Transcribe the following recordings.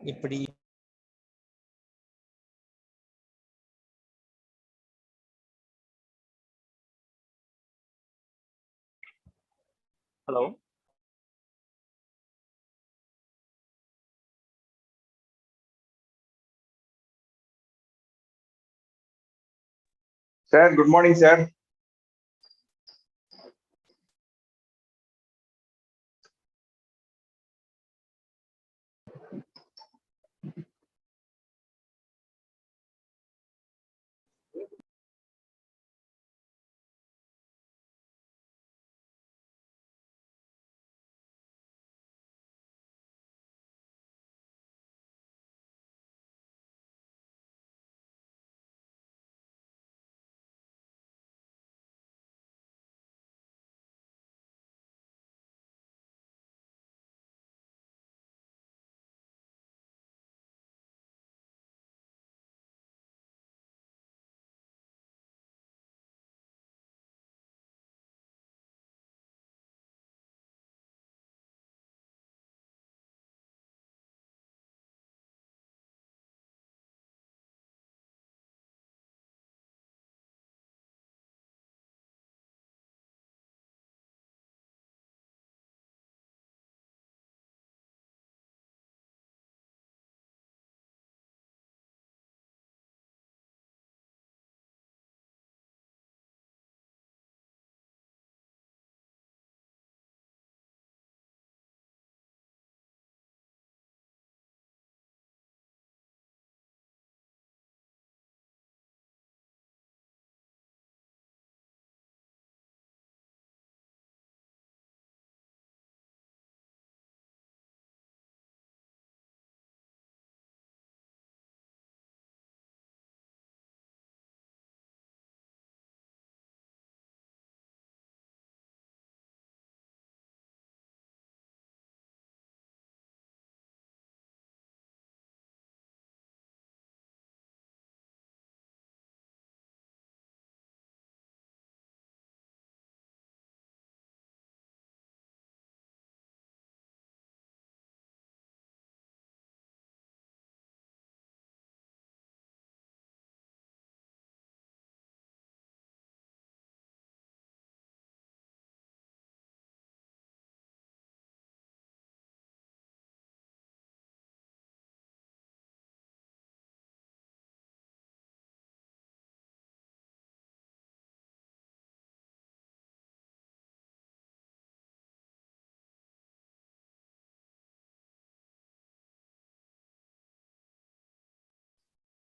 இப்படி hello Sir, good morning, sir.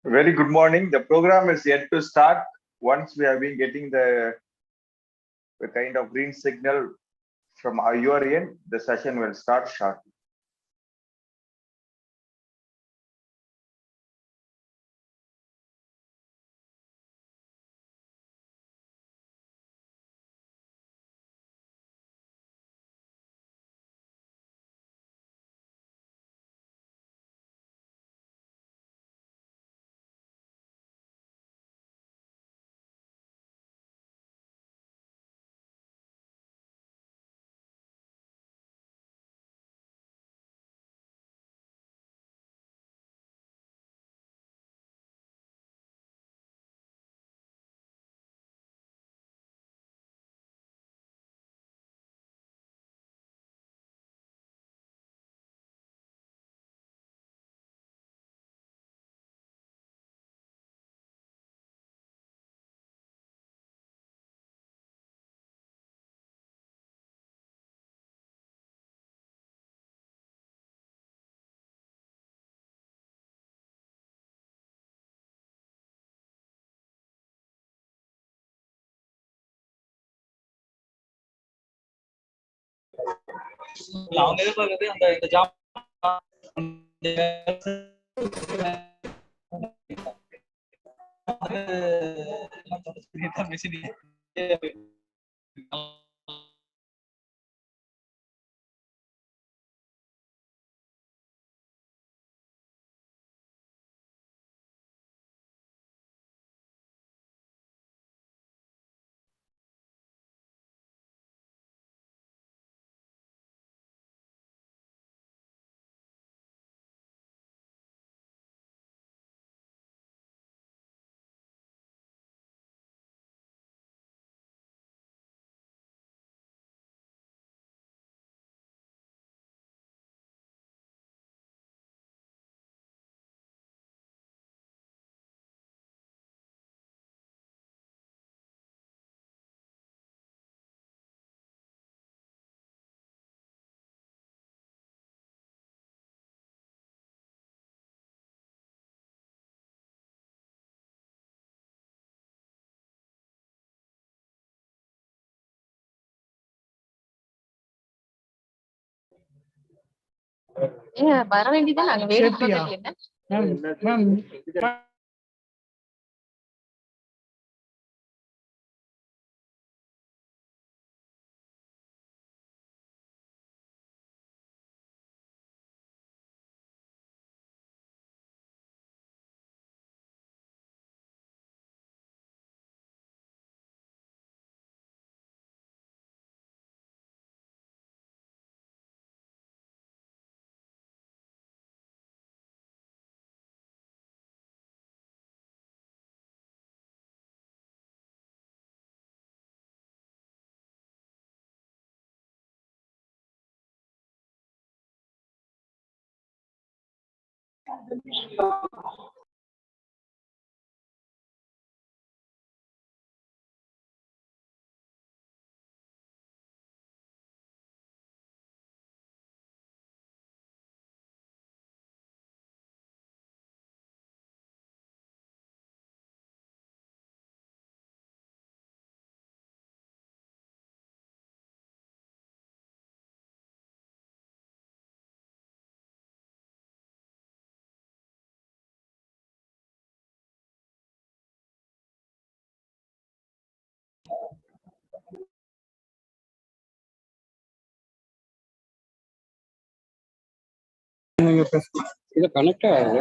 Very good morning. The program is yet to start. Once we have been getting the kind of green signal from your end, the session will start shortly. அவங்க எதிர்பார்க்கறது அந்த இந்த job வர வேண்டியதான் நாங்க வேடிக்கை ma'am இது connect ஆகுது.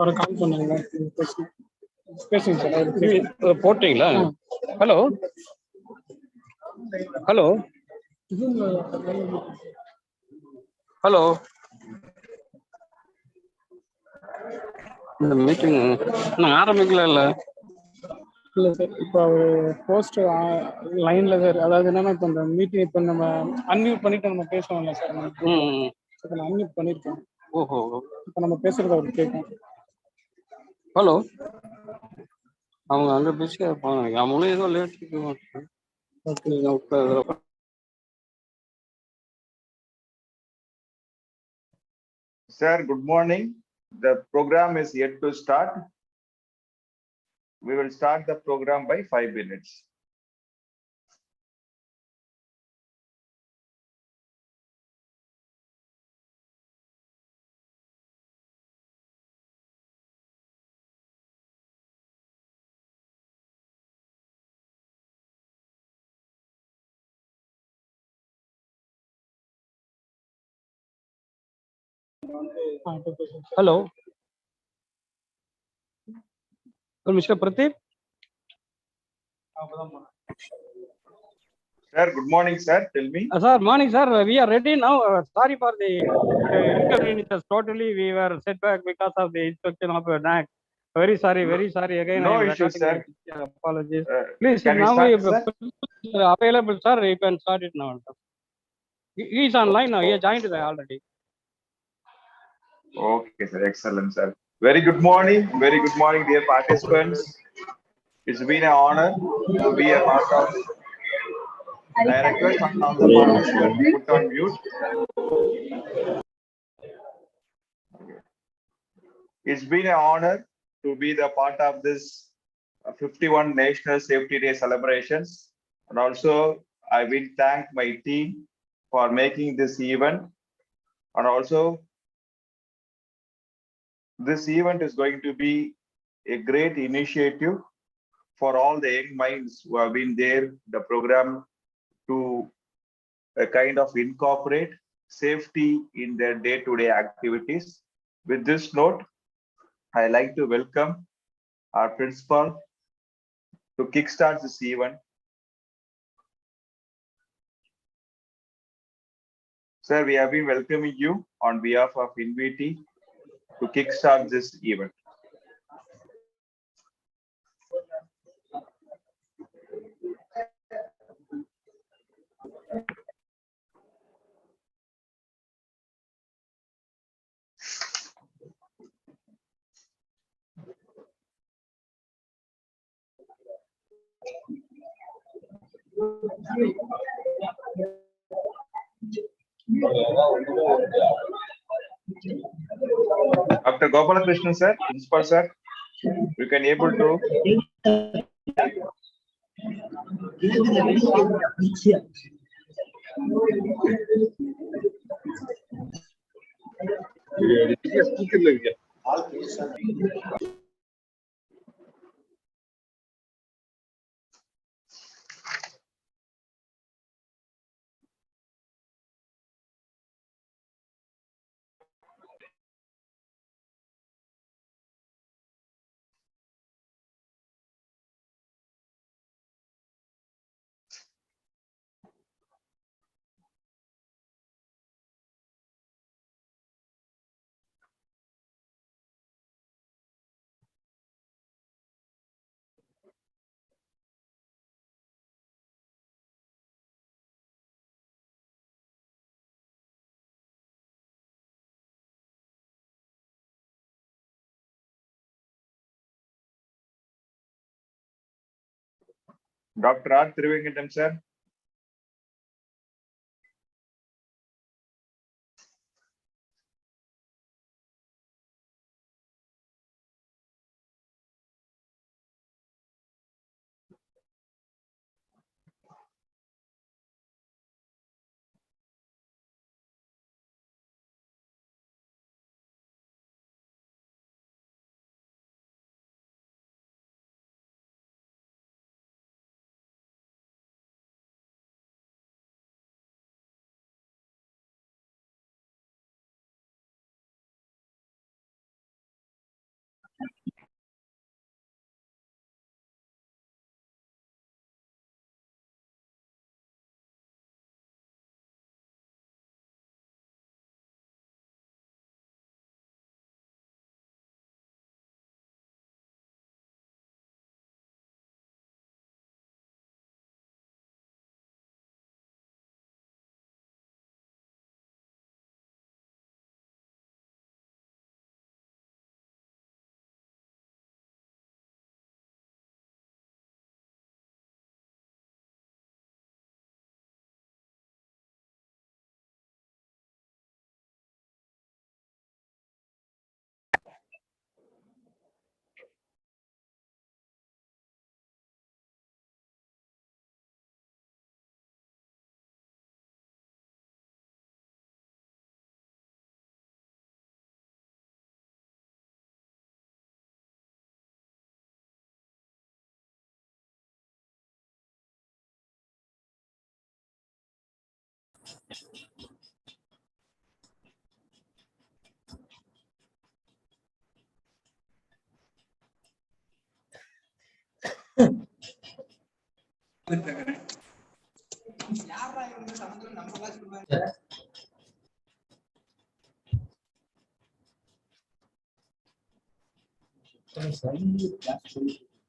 ஒரு கால் பண்ணுங்க பேசுங்க சார். போட்டீங்களா? ஹலோ ஹலோ ஹலோ, இந்த மீட்டிங் நான் ஆரம்பிக்கல. இல்லை சார், இப்போ போஸ்ட் லைன்ல சார், அதாவது என்னன்னா இப்போ இந்த மீட்டிங் இப்போ நம்ம அன்மியூட் பண்ணிட்டு நம்ம பேசுவோம்ல சார், இப்போ நான் அன்மியூட் பண்ணியிருக்கேன். ஓஹோ, இப்போ நம்ம பேசுறது அவருக்கு கேட்கும். ஹலோ, அவங்க அங்கே பிஸியாக இருப்பாங்க. அவங்களும் ஏதோ late. Sir, good morning. The program is yet to start. We will start the program by 5 minutes. Hello, Mr. Pradeep. Sir, good morning, sir. Tell me. Sir, morning, sir. We are ready now. Sorry for the inconvenience. Totally, we were set back because of the inspection of a NAC. Very sorry again. No issue, sir. Apologies. Please, can now start, we are available, sir. You can start it now. He is online now. He has joined already. Okay, sir. Excellent, sir. Very good morning, dear participants. It's been an honor to be a part of. I request all the participants to put on mute. It's been an honor to be the part of this 51 National Safety Day celebrations, and also I will thank my team for making this event, and also this event is going to be a great initiative for all the young minds who have been there, the program, to kind of incorporate safety in their day-to-day activities. With this note, I like to welcome our principal to kickstart this event. Sir, we have been welcoming you on behalf of INVT to kickstart this event. Dr. Gopalakrishnan sir, principal sir, you can able to. Dr. R. Trivenkatan, sir.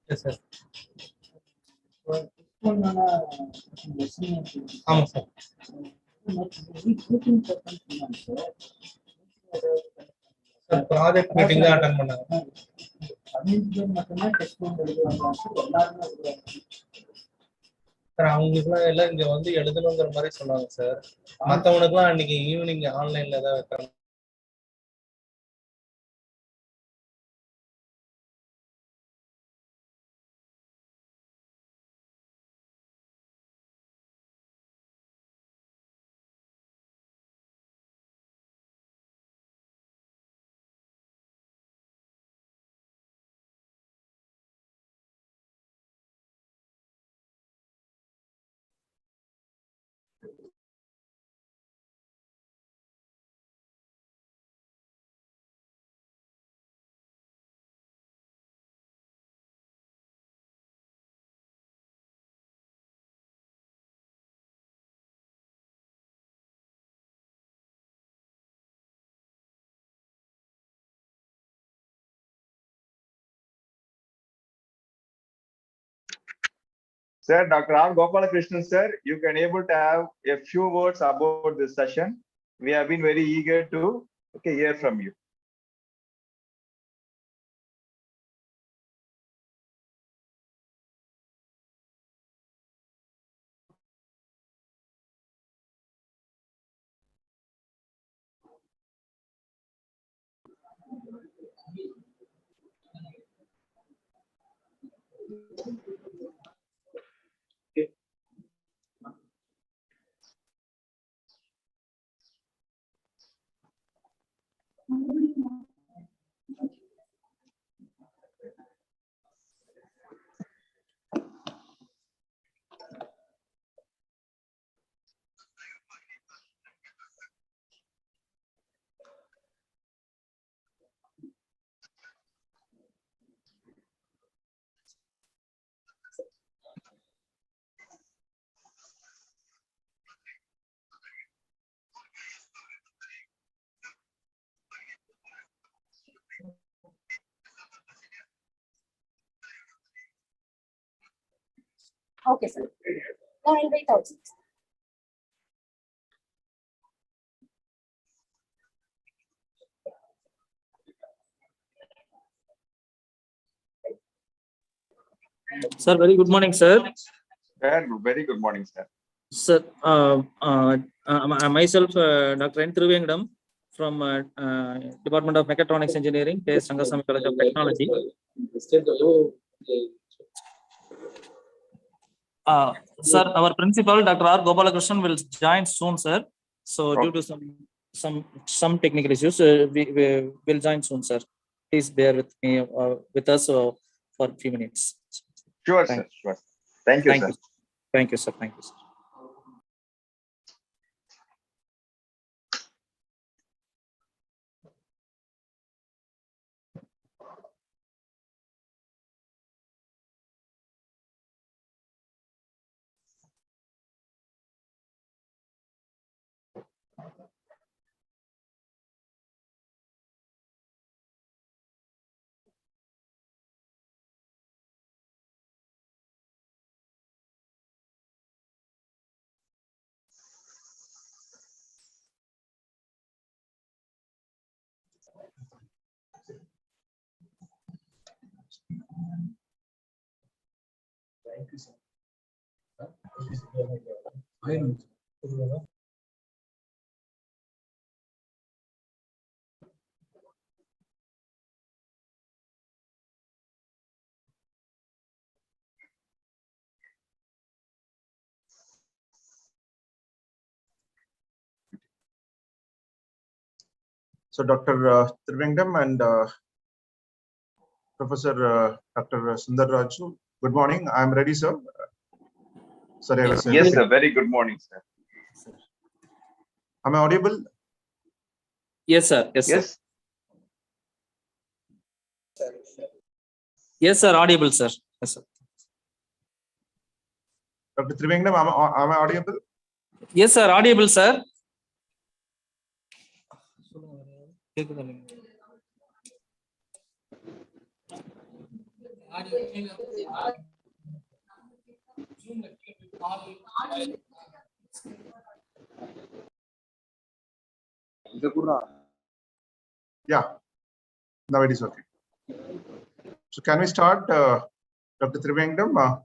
Yes, sir. ஆமாம் sir. Project meeting தான் attend பண்ணாங்க sir. அவங்களுக்குலாம் எல்லாம் இங்க வந்து எழுதணுங்கிற மாதிரி சொன்னாங்க sir. மற்றவனுக்குலாம் அன்னைக்கு ஈவினிங் ஆன்லைன்ல தான் வைக்கிறாங்க. Sir, Dr. R. Gopalakrishnan, sir, you can able to have a few words about this session. We have been very eager to hear from you. Okay, sir. Now I'll wait outside. Sir, very good morning, sir. Very good morning, sir. Sir, myself, Dr. N. Trivengam from Department of Mechatronics Engineering, KS Rangasamy College of Technology. Sir, our principal, Dr. R. Gopalakrishnan, will join soon, sir. So, due to some technical issues, we will join soon, sir. Please bear with me, with us for a few minutes. Sure, sir. Sure. Thank you, sir. Thank you, sir. Thank you, sir. So Dr. Trivengam and Professor Dr. Sundar Raju, good morning. I'm ready, sir. Sorry, I was Yes, sir. Very good morning, sir. Am I audible? Yes, sir. Yes, Yes. sir. Yes, sir. Audible, sir. Yes, sir. Dr. Trivengam, am I audible? Yes, sir. Audible, sir. Yeah, now it is okay. So can we start, Dr. Trivengam?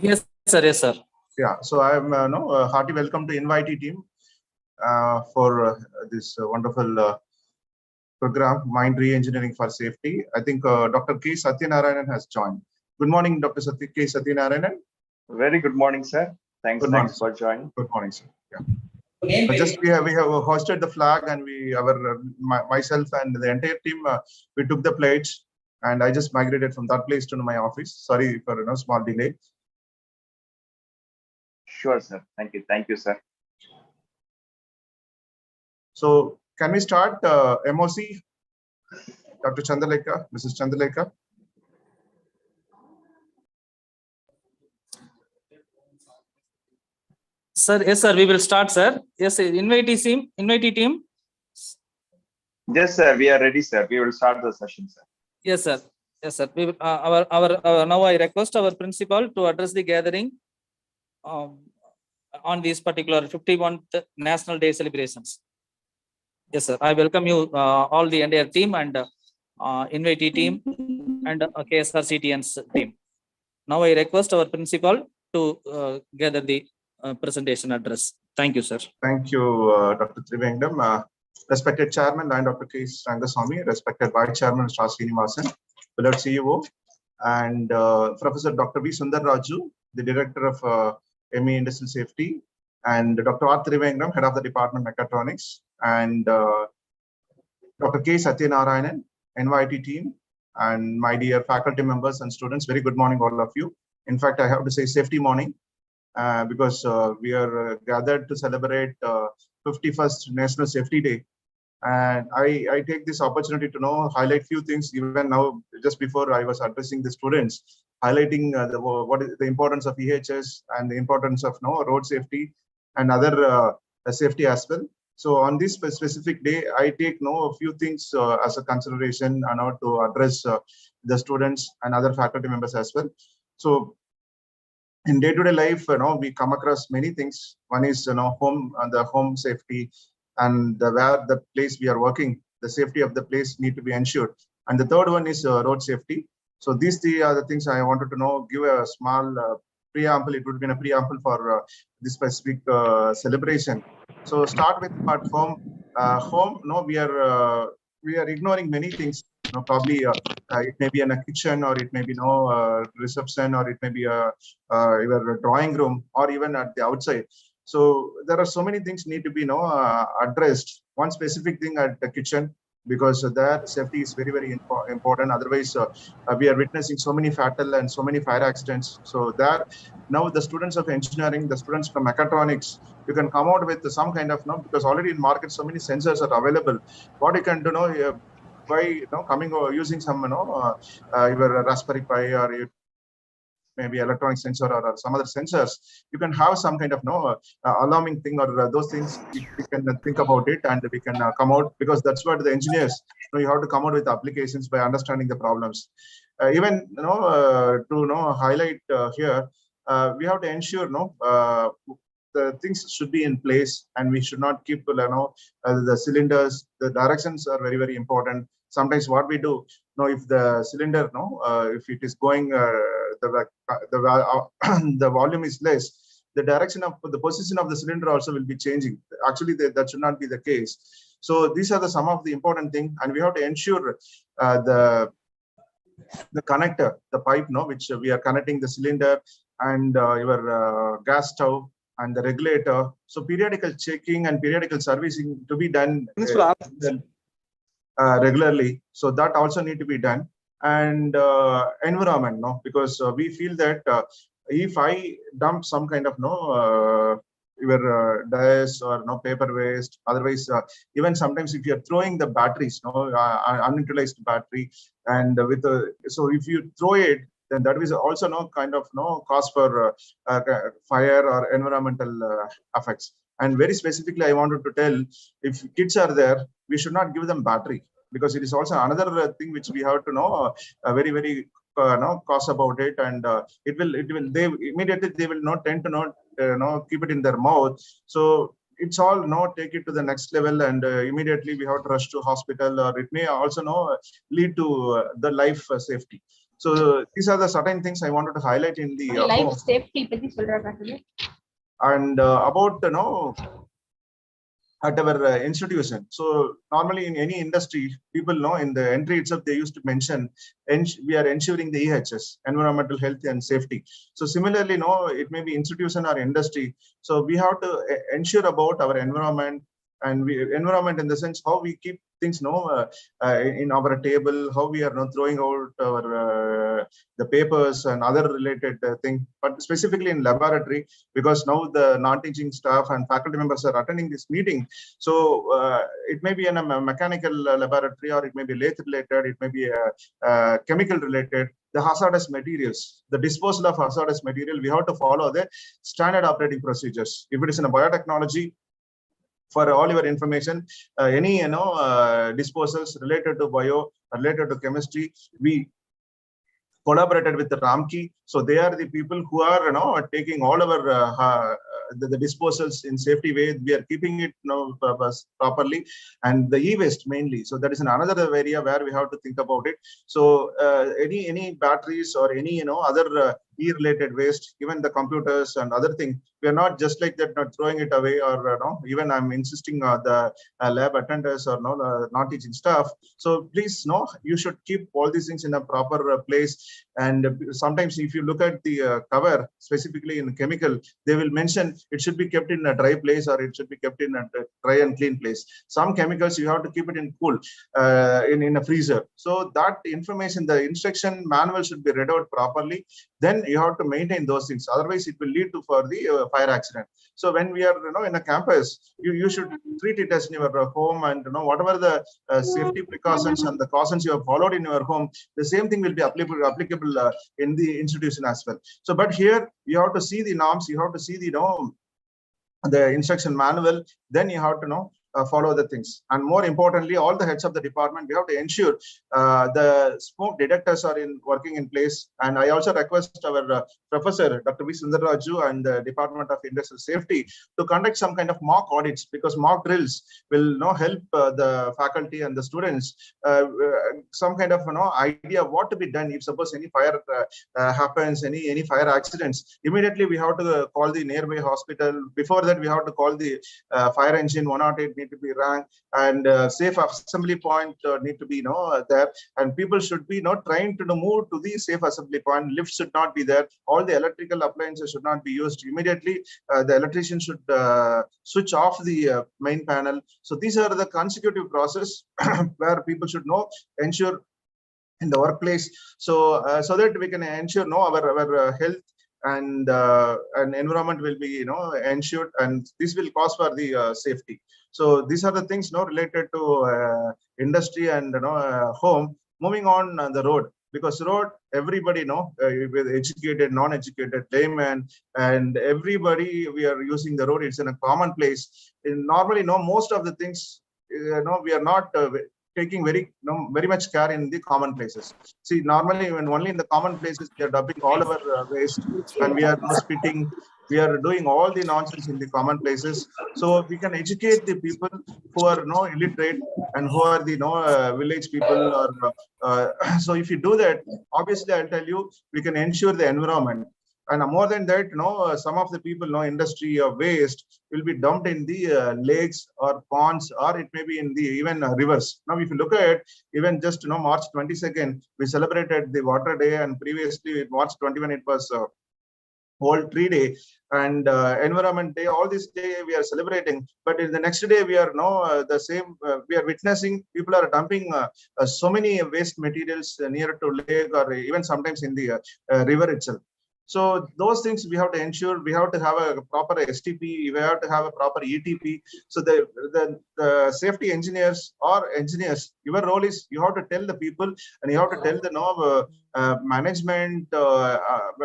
Yes, sir. Yes, sir. Yeah, so I'm hearty welcome to invitee team for this wonderful program, Mind Re-Engineering for Safety. I think Dr. K. Satyanarayanan has joined. Good morning, Dr. K. Satyanarayanan. Very good morning, sir. Thanks for joining. Good morning, sir. Yeah. Just we have hosted the flag, and myself and the entire team we took the plates, and I just migrated from that place to my office. Sorry for small delay. Sure, sir. Thank you, sir. So can we start MOC? Dr. Chandalekha, Mrs. Chandalekha. Sir, yes, sir. We will start, sir. Yes, sir. Invitee team. Yes, sir. We are ready, sir. We will start the session, sir. Yes, sir. Yes, sir. We will, now I request our principal to address the gathering on this particular 51st National Day celebrations. Yes, sir. I welcome you all the entire team and invitee team and KSRCTN's team. Now I request our principal to gather the presentation address. Thank you, sir. Thank you, Dr. Trivengam. Respected Chairman and Dr. K. Rangasamy, respected Vice Chairman Mr. Srinivasan, beloved CEO, and Professor Dr. V. Sundar Raju, the Director of ME Industrial Safety, and Dr. R. Trivengam, Head of the Department of Mechatronics, and Dr. K. Satyanarayanan, NYT team, and my dear faculty members and students, very good morning, all of you. In fact, I have to say safety morning because we are gathered to celebrate 51st National Safety Day. And I take this opportunity to highlight few things. Even now, just before I was addressing the students, highlighting what is the importance of EHS and the importance of road safety and other safety as well. So on this specific day, I take a few things as a consideration and to address the students and other faculty members as well. So in day-to-day life, we come across many things. One is the home safety, and where the place we are working, the safety of the place need to be ensured. And the third one is road safety. So these three are the things I wanted to give a small preamble. It would be a preamble for this specific celebration. So start with at home. We are ignoring many things. Probably it may be in a kitchen, or it may be reception, or it may be your drawing room, or even at the outside. So there are so many things need to be addressed. One specific thing at the kitchen, because there safety is very, very important. Otherwise, we are witnessing so many fatal and so many fire accidents. So there, now the students of engineering, the students from mechatronics, you can come out with some kind of because already in market so many sensors are available. What you can do by coming or using some your Raspberry Pi, or maybe electronic sensor or some other sensors, you can have some kind of alarming thing, or those things we can think about it, and we can come out, because that's what the engineers, you have to come out with applications by understanding the problems. Even to highlight here, we have to ensure the things should be in place, and we should not keep the cylinders. The directions are very, very important. Sometimes what we do, if the cylinder if it is going the volume is less, the direction of the position of the cylinder also will be changing. Actually, that should not be the case. So these are some of the important things, and we have to ensure the connector, the pipe, which we are connecting the cylinder and your gas stove and the regulator. So periodical checking and periodical servicing to be done regularly. So that also need to be done. And environment, because we feel that if I dump some kind of your dyes or paper waste, otherwise even sometimes if you're throwing the batteries, unutilized battery, and with so if you throw it, then that is also kind of cause for fire or environmental effects. And very specifically, I wanted to tell, if kids are there, we should not give them battery, because it is also another thing which we have to know very, very cause about it, and they immediately will not tend to keep it in their mouth. So it's all take it to the next level, and immediately we have to rush to hospital, or it may also lead to the life safety. So these are the certain things I wanted to highlight in the life safety பத்தி சொல்றாங்க. And about at our institution. So normally in any industry, people know in the entry itself, they used to mention, we are ensuring the EHS, environmental health and safety. So similarly, it may be institution or industry. So we have to ensure about our environment, and environment in the sense how we keep things in our table, how we are throwing out our the papers and other related thing, but specifically in laboratory, because now the non-teaching staff and faculty members are attending this meeting. So it may be in a mechanical laboratory, or it may be lathe related, it may be chemical related. The hazardous materials, the disposal of hazardous material, we have to follow the standard operating procedures. If it is in a biotechnology, for all your information, any disposals related to bio, related to chemistry, we collaborated with the Ramki. So they are the people who are taking all our the disposals in safety way. We are keeping it properly, and the e-waste mainly. So that is another area where we have to think about it. So any batteries or any other e-related waste, even the computers and other things. We are not just like that, not throwing it away, or no, even I'm insisting the lab attendants or no, not teaching staff. So please, no, you should keep all these things in a proper place. And sometimes if you look at the cover, specifically in chemical, they will mention it should be kept in a dry place or it should be kept in a dry and clean place. Some chemicals you have to keep it in cool, in a freezer. So that information, the instruction manual should be read out properly. Then you have to maintain those things. Otherwise, it will lead to for the fire accident. So when we are in a campus, you should treat it as in your home, and whatever the safety precautions and the cautions you have followed in your home, the same thing will be applicable in the institution as well. So, but here you have to see the norms, you have to see the instruction manual, then you have to follow the things. And more importantly, all the heads of the department, we have to ensure the smoke detectors are working in place. And I also request our professor, Dr. V. Sundarraju, and the Department of Industrial Safety to conduct some kind of mock audits, because mock drills will help the faculty and the students some kind of idea of what to be done if suppose any fire happens, any fire accidents. Immediately we have to call the nearby hospital. Before that, we have to call the fire engine 108 need to be rang, and safe assembly point need to be there, and people should be trying to move to the safe assembly point. Lifts should not be there. All the electrical appliances should not be used. Immediately the electrician should switch off the main panel. So these are the consecutive process where people should ensure in the workplace, so that we can ensure our health and environment will be ensured, and this will cause for the safety. So these are the things related to industry and home. Moving on the road, because road, everybody with educated, non-educated, layman, and everybody, we are using the road. It's in a common place. Normally most of the things we are not taking very much care in the common places. See, normally when only in the common places we are dumping all our waste, and we are spitting, we are doing all the nonsense in the common places. So we can educate the people who are illiterate and who are the village people, or so if you do that, obviously I'll tell you, we can ensure the environment. And more than that, some of the people industry of waste will be dumped in the lakes or ponds, or it may be in the even rivers. Now, if you look at even just March 22nd, we celebrated the Water Day, and previously March 21 it was World Tree Day and Environment Day. All this day we are celebrating, but in the next day we are the same. We are witnessing people are dumping so many waste materials near to lake, or even sometimes in the river itself. So those things we have to ensure. We have to have a proper STP. We have to have a proper ETP. So the safety engineers or engineers, your role is you have to tell the people, and you have to tell the management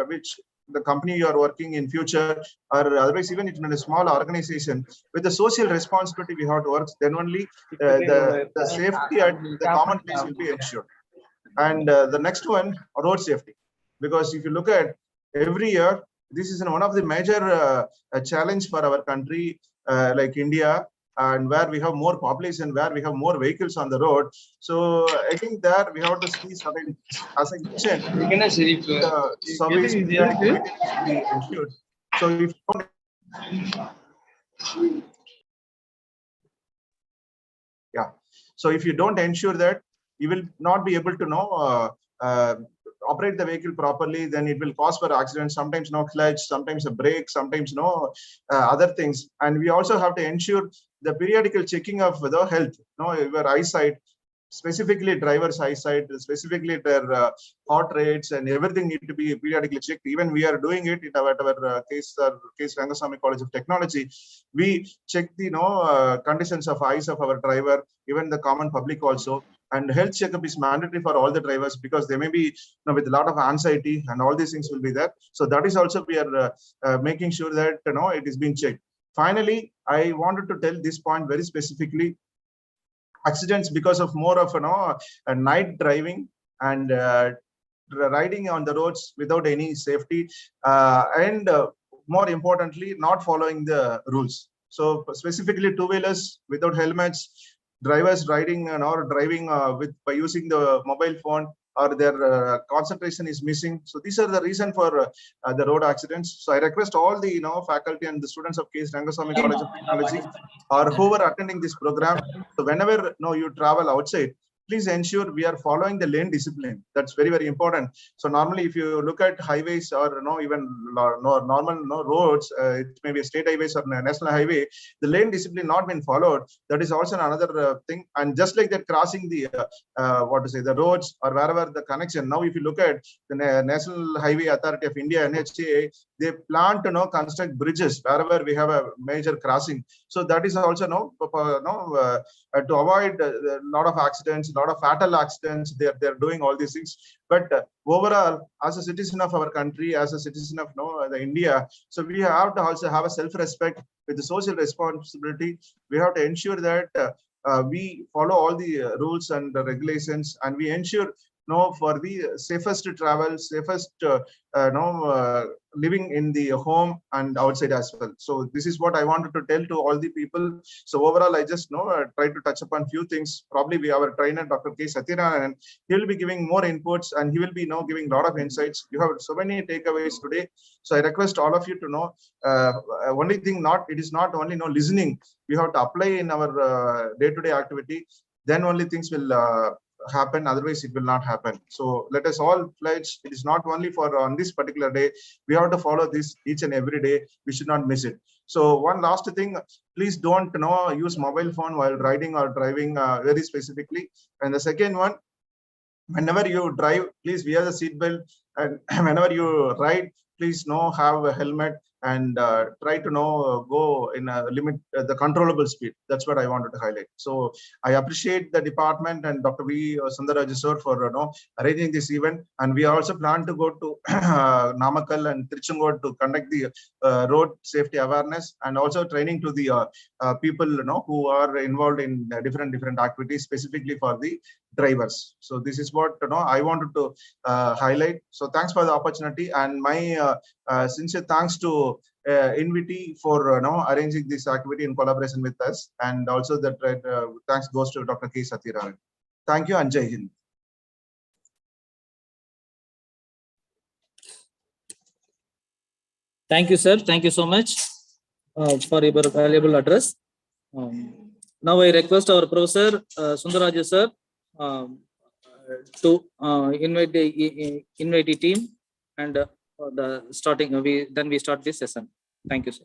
which the company you are working in future, or otherwise even in a small organization with the social responsibility we have to work. Then only the safety at the common place will be ensured. And the next one, road safety, because if you look at every year, this is one of the major challenge for our country, like India, and where we have more population, where we have more vehicles on the road. So I think that we have to see something, as I mentioned, the service should be ensured. So if so if you don't ensure that, you will not be able to operate the vehicle properly, then it will cause for accidents, sometimes no clutch, sometimes a brake, sometimes other things. And we also have to ensure the periodical checking of the health, your eyesight, specifically driver's eyesight, specifically their heart rates, and everything need to be periodically checked. Even we are doing it at our case Rangasamy College of Technology. We check the conditions of eyes of our driver, even the common public also. And health checkup is mandatory for all the drivers, because they may be with a lot of anxiety, and all these things will be there. So that is also we are making sure that it is being checked. Finally, I wanted to tell this point very specifically. Accidents because of more of a night driving and riding on the roads without any safety, and more importantly, not following the rules. So specifically two-wheelers without helmets, drivers riding or driving by using the mobile phone, or their concentration is missing. So these are the reason for the road accidents. So I request all the faculty and the students of K.S. Rangaswamy College of Technology or whoever attending this program. So whenever you travel outside, please ensure we are following the lane discipline. That's very, very important. So normally, if you look at highways or even normal roads, it may be a state highways or national highway, the lane discipline not been followed. That is also another thing. And just like that, crossing the the roads or wherever the connection. Now, if you look at the National Highway Authority of India (NHAI), they plan to construct bridges wherever we have a major crossing. So that is also to avoid a lot of accidents, a lot of fatal accidents. They're doing all these things. But overall, as a citizen of our country, as a citizen of the India, so we have to also have a self-respect with the social responsibility. We have to ensure that we follow all the rules and the regulations, and we ensure for the safest travel, safest living in the home and outside as well. So this is what I wanted to tell to all the people. So overall, I just try to touch upon few things. Probably our trainer, Dr. K. Satyanarayan, he will be giving more inputs and he will be giving a lot of insights. You have so many takeaways today. So I request all of you to know, only thing it is not only listening. We have to apply in our day-to-day activity. Then only things will happen, otherwise it will not happen. So let us all pledge, it is not only for on this particular day, we have to follow this each and every day. We should not miss it. So one last thing, please don't use mobile phone while riding or driving, very specifically. And the second one, whenever you drive, please wear the seat belt, and whenever you ride, please have a helmet, and try to go in a limit, the controllable speed. That's what I wanted to highlight. So I appreciate the department and Dr. V. Sundaraj sir for arranging this event. And we also plan to go to Namakkal and Tiruchengodu to conduct the road safety awareness and also training to the people who are involved in different activities, specifically for the drivers. So this is what I wanted to highlight. So thanks for the opportunity, and my sincere thanks to INVIT for arranging this activity in collaboration with us, and also that thanks goes to Dr. K. Satyanarayan. Thank you and Jai Hind. Thank you, sir. Thank you so much for your valuable address. Now I request our professor Sundaraj sir to invite the team, and then we start this session. Thank you, sir.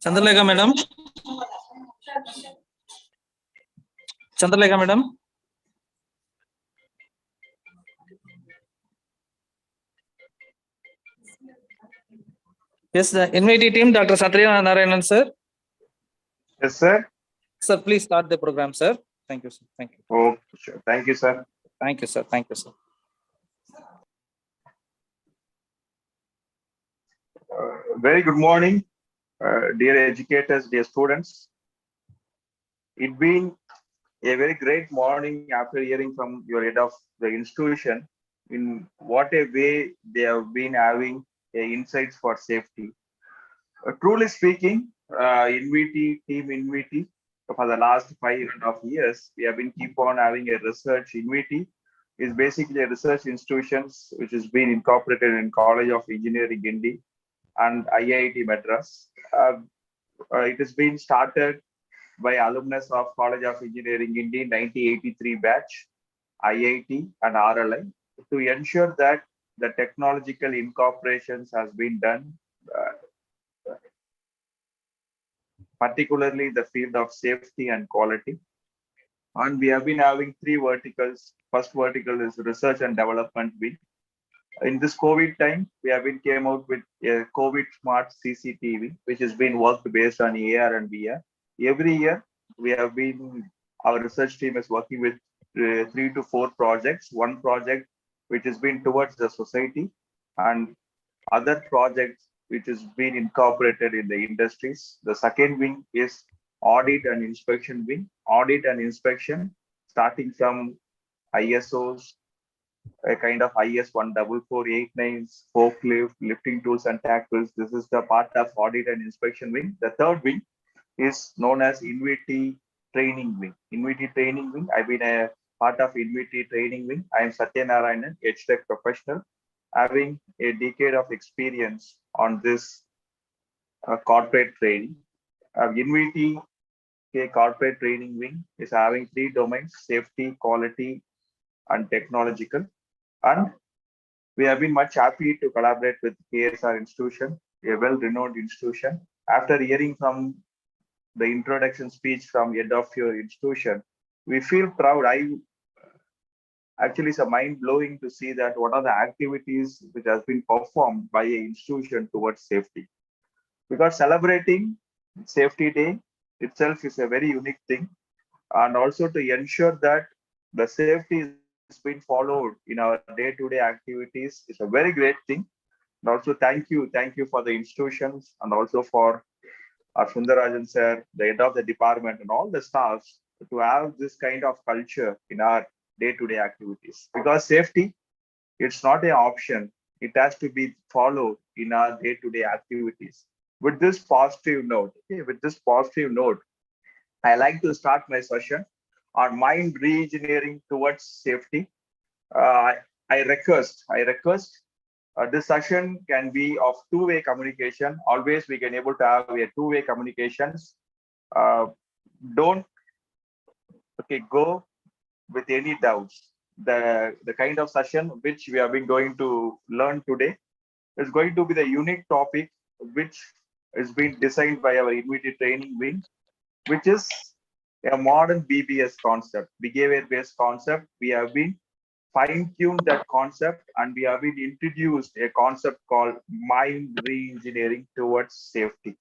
Chandralekha madam. Chandralekha madam. Yes, the invitee team, Dr. Satyanarayan sir. Yes, sir. Sir, please start the program, sir. Thank you, sir. Thank you. Oh, sure. Thank you, sir. Thank you, sir. Thank you, sir. Very good morning, dear educators, dear students. It's been a very great morning after hearing from your head of the institution in what a way they have been having insights for safety. Truly speaking, team INVIT, for the last 5.5 years, we have been keep on having a research. INVIT is basically a research institutions which has been incorporated in College of Engineering India and IIT Madras. It has been started by alumnus of College of Engineering India 1983 batch, IIT and RLI, to ensure that the technological incorporations has been done, particularly the field of safety and quality. And we have been having 3 verticals. First vertical is research and development wing. In this COVID time, we have been came out with a COVID smart CCTV, which has been worked based on AR and VR. Every year, our research team is working with 3 to 4 projects. One project which has been towards the society, and other projects which has been incorporated in the industries. The second wing is audit and inspection wing. Audit and inspection, starting from ISOs, a kind of IS 14489, forklift, lifting tools and tackles. This is the part of audit and inspection wing. The third wing is known as INVIT training wing. INVIT training wing, I've been a part of INVIT training wing. I am Satyanarayanan, HTech professional, having a decade of experience on this corporate training. INVIT corporate training wing is having 3 domains: safety, quality, and technological. And we have been much happy to collaborate with KSR institution, a well-renowned institution. After hearing from the introduction speech from head of your institution, we feel proud. Actually, it's a mind-blowing to see that what are the activities which has been performed by an institution towards safety. Because celebrating Safety Day itself is a very unique thing, and also to ensure that the safety is being followed in our day-to-day activities is a very great thing. And also thank you for the institutions, and also for our Sundarajan sir, the head of the department, and all the staffs to have this kind of culture in our day-to-day activities. Because safety, it's not an option. It has to be followed in our day-to-day activities. With this positive note, I like to start my session on mind re-engineering towards safety. I request this session can be of two-way communication. Always we can able to have a two-way communications. Don't go with any doubts. The kind of session which we have been going to learn today is going to be the unique topic which is being designed by our INVIT training wing, which is a modern BBS concept, behavior-based concept. We have been fine-tuned that concept, and we have been introduced a concept called mind re-engineering towards safety.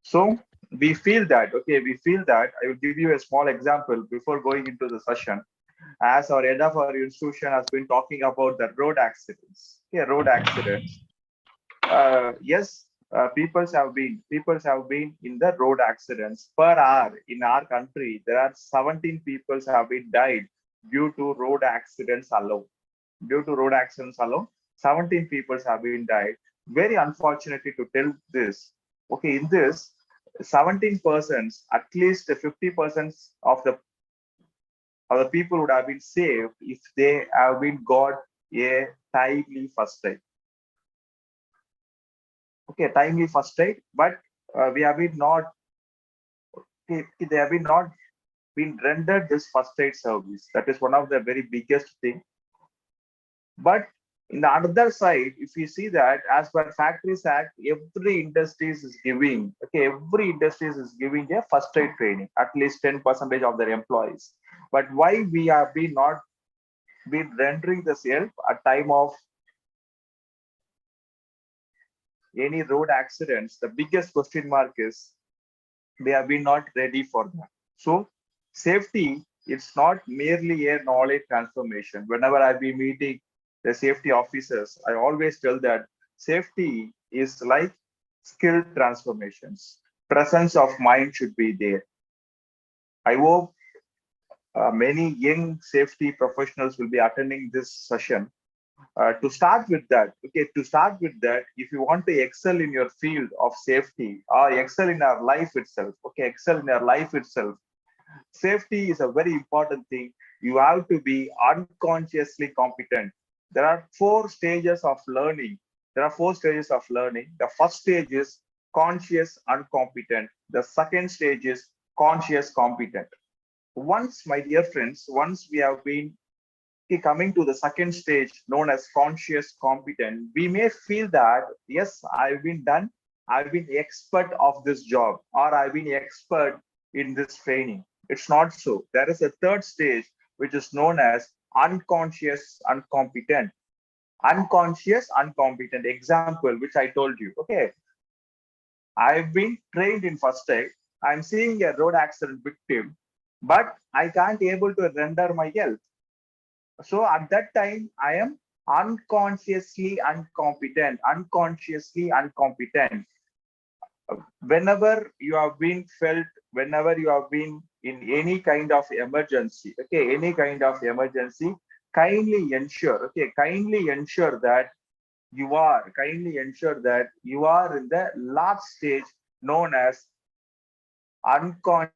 So we feel that, I will give you a small example before going into the session. As our head of our institution has been talking about the road accidents. Road accidents. Yes, people have been in the road accidents per hour in our country. There are 17 people have been died due to road accidents alone. 17 people have been died. Very unfortunately to tell this. Okay, in this 17 persons, at least 50% of the people would have been saved if they have been got a timely first aid. Okay, timely first aid, but we have been not. They have been not been rendered this first aid service. That is one of the very biggest thing. But in the other side, if you see that as per Factories Act, every industry is giving a first aid training, at least 10% of their employees. But why we have been not been rendering this help at time of any road accidents? The biggest question mark is we have been not ready for that. So safety, it's not merely a knowledge transformation. Whenever I've been meeting the safety officers, I always tell that safety is like skill transformations. Presence of mind should be there. I hope many young safety professionals will be attending this session. To start with that, if you want to excel in your field of safety or excel in our life itself, safety is a very important thing. You have to be unconsciously competent. There are 4 stages of learning. The first stage is conscious uncompetent. The second stage is conscious competent. Once, my dear friends, once we have been coming to the second stage known as conscious competent, we may feel that, yes, I've been expert of this job, or I've been expert in this training. It's not so. There is a third stage, which is known as unconscious uncompetent. Example, which I told you. Okay, I've been trained in first aid. I'm seeing a road accident victim, but I can't able to render my help. So at that time, I am unconsciously incompetent. Whenever you have been felt whenever you have been in any kind of emergency, okay, any kind of emergency, kindly ensure, okay, kindly ensure that kindly ensure that you are in the last stage known as unconsciously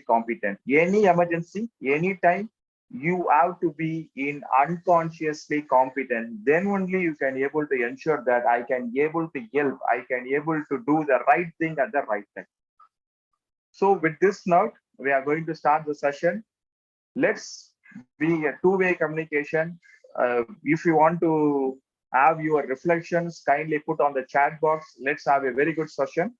competent. Any emergency, anytime, you have to be in unconsciously competent. Then only you can able to ensure that I can able to help, I can able to do the right thing at the right time. So with this note, we are going to start the session. Let's be a two-way communication. If you want to have your reflections, kindly put on the chat box. Let's have a very good session.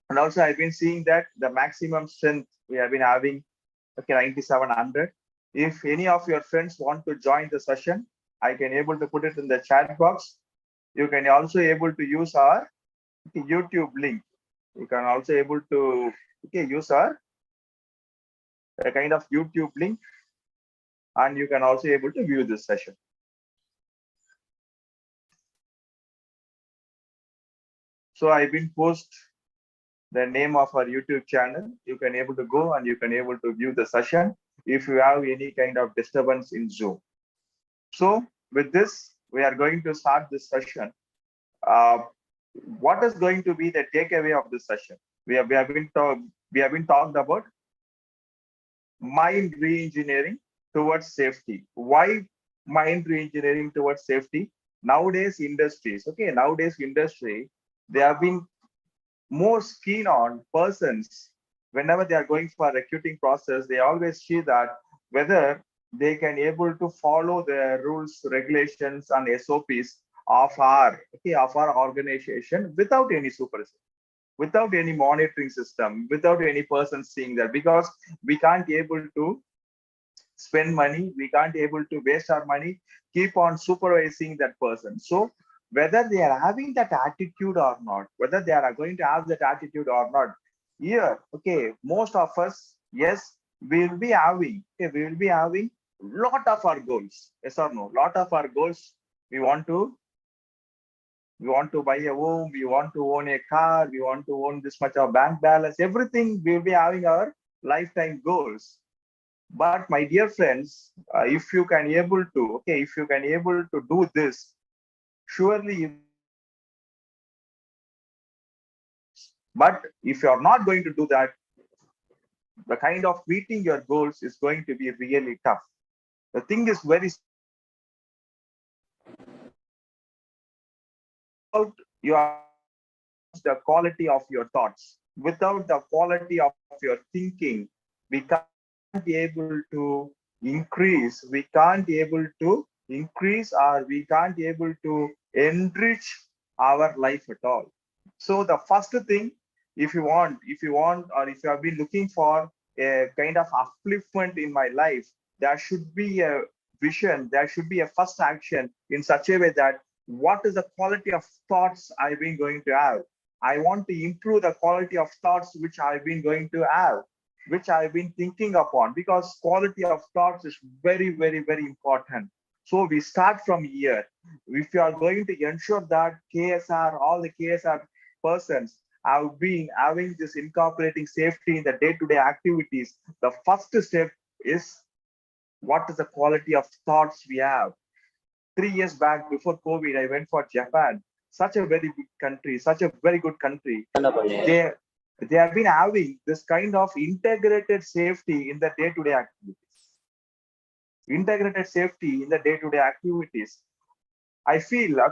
And also, I've been seeing that the maximum strength we have been having, okay, 9700. If any of your friends want to join the session, I can able to put it in the chat box. You can also able to use our YouTube link. You can also able to use our a kind of YouTube link, and you can also able to view this session. So I've been post the name of our YouTube channel. You can able to go and you can able to view the session if you have any kind of disturbance in Zoom. So with this, we are going to start this session. What is going to be the takeaway of this session? We have been talked about mind re-engineering towards safety. Why mind re-engineering towards safety? Nowadays industries, they have been more keen on persons. Whenever they are going for a recruiting process, they always see that whether they can able to follow the rules, regulations, and SOPs of our organization without any supervision, without any monitoring system, without any person seeing that, because we can't able to spend money, we can't able to waste our money, keep on supervising that person. So whether they are having that attitude or not, whether they are going to have that attitude or not, here, most of us, yes, we will be having, lot of our goals, yes or no, lot of our goals. We want to buy a home, we want to own a car, we want to own this much of bank balance, everything. We will be having our lifetime goals. But my dear friends, if you can able to, if you can able to do this, surely. But if you are not going to do that, the kind of meeting your goals is going to be really tough. The thing is very about your the quality of your thoughts. Without the quality of your thinking, we can't be able to increase. We can't be able to increase, or we can't be able to enrich our life at all. So the first thing, if you want, or if you have been looking for a kind of upliftment in my life, there should be a vision, there should be a first action in such a way that what is the quality of thoughts I've been going to have. I want to improve the quality of thoughts which I've been going to have, which I've been thinking upon, because quality of thoughts is very, very, very important. So we start from here. If you are going to ensure that KSR, all the KSR persons have been having this incorporating safety in the day-to-day activities, the first step is what is the quality of thoughts we have. 3 years back, before COVID, I went for Japan. Such a very big country, such a very good country. They have been having this kind of integrated safety in the day-to-day activities. Integrated safety in the day-to-day activities. I feel I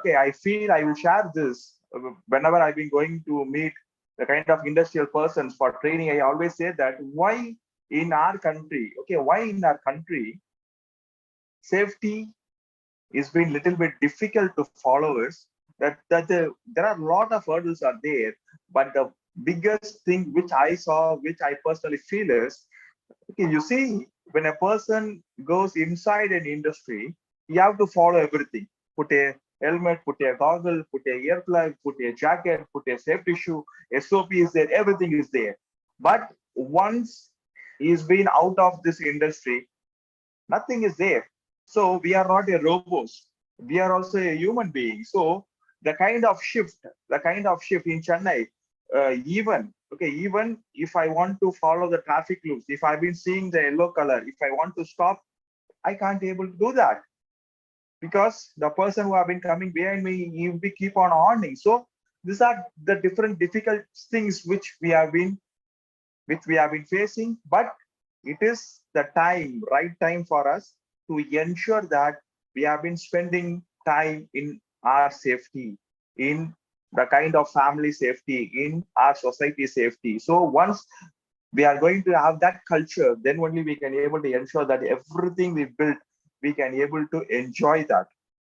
will share this whenever I've been going to meet the kind of industrial persons for training. I always say that why in our country, safety is been little bit difficult to follow us. There are a lot of hurdles are there, but the biggest thing which I saw, which I personally feel is, you see, when a person goes inside an industry, you have to follow everything. Put a helmet, put a goggle, put a earplug, put a jacket, put a safety shoe, SOP is there, everything is there. But once he's been out of this industry, nothing is there. So we are not a robots. We are also a human being. So the kind of shift in Chennai, even if I want to follow the traffic rules, if I've been seeing the yellow color, if I want to stop, I can't able to do that because the person who have been coming behind me, he will keep on warning. So these are the different difficult things which we have been facing, but it is the right time for us to ensure that we have been spending time in our safety, in the kind of family safety, in our society safety. So once we are going to have that culture, then only we can able to ensure that everything we built, we can able to enjoy that.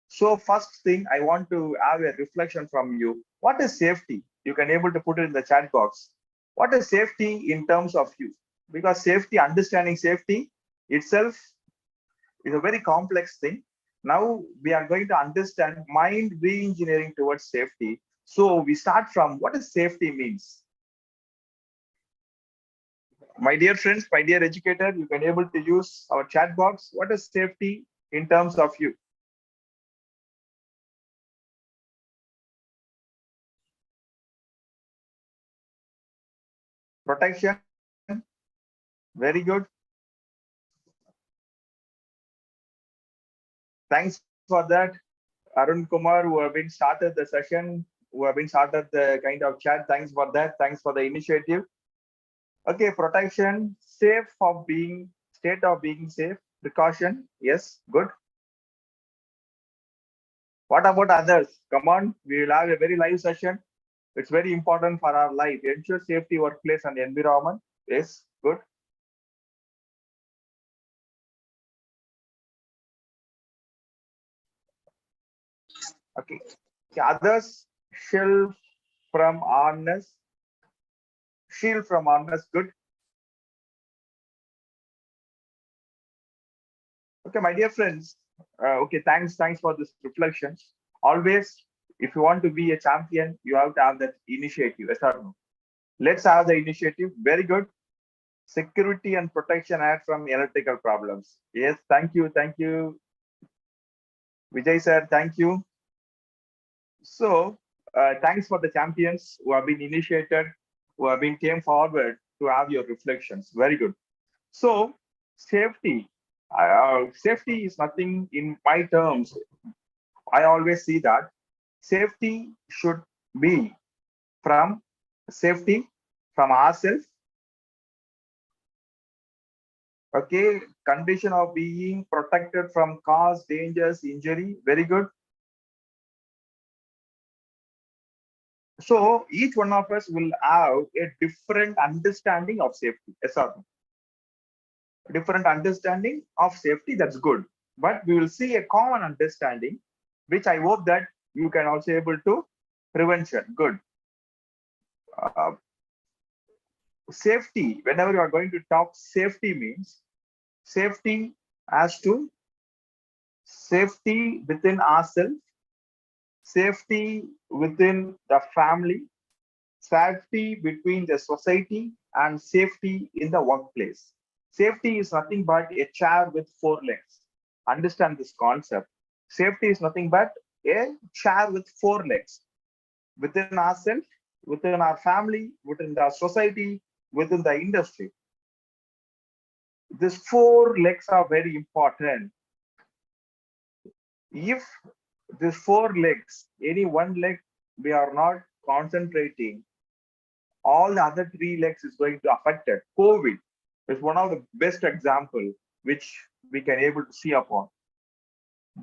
So first thing, I want to have a reflection from you. What is safety? You can able to put it in the chat box. What is safety in terms of you? Because safety, understanding safety itself is a very complex thing. Now we are going to understand mind re-engineering towards safety. So we start from what does safety means? My dear friends, my dear educator, you can able to use our chat box. What is safety in terms of you? Protection. Very good. Thanks for that, Arun Kumar, who have been started the session, who have been started the kind of chat. Thanks for that. Thanks for the initiative. Okay, protection, safe of being, state of being safe, precaution. Yes, good. What about others? Come on, we will have a very live session. It's very important for our life. Ensure safety, workplace, and environment. Yes, good. Okay. Others, shield from harness. Shield from harness. Good. Okay, my dear friends. Okay, thanks for this reflection. Always, if you want to be a champion, you have to have that initiative. Yes or no? Let's have the initiative. Very good. Security and protection act from electrical problems. Yes, thank you, Vijay sir. Thank you. So, thanks for the champions who have been initiated, who have been came forward to have your reflections. Very good. So, safety. Safety is nothing in my terms. I always see that safety should be from safety from ourselves. Okay, condition of being protected from cause, dangers, injury. Very good. So each one of us will have a different understanding of safety. Yes or no? Different understanding of safety, that's good. But we will see a common understanding, which I hope that you can also able to prevention. Good. Safety, whenever you are going to talk safety means safety as to safety within ourselves, safety within the family, safety between the society, and safety in the workplace. Safety is nothing but a chair with four legs. Understand this concept. Safety is nothing but a chair with four legs. Within ourselves, within our family, within the society, within the industry. These four legs are very important. If these four legs, any one leg, we are not concentrating, all the other three legs is going to affect it. COVID is one of the best example which we can able to see upon.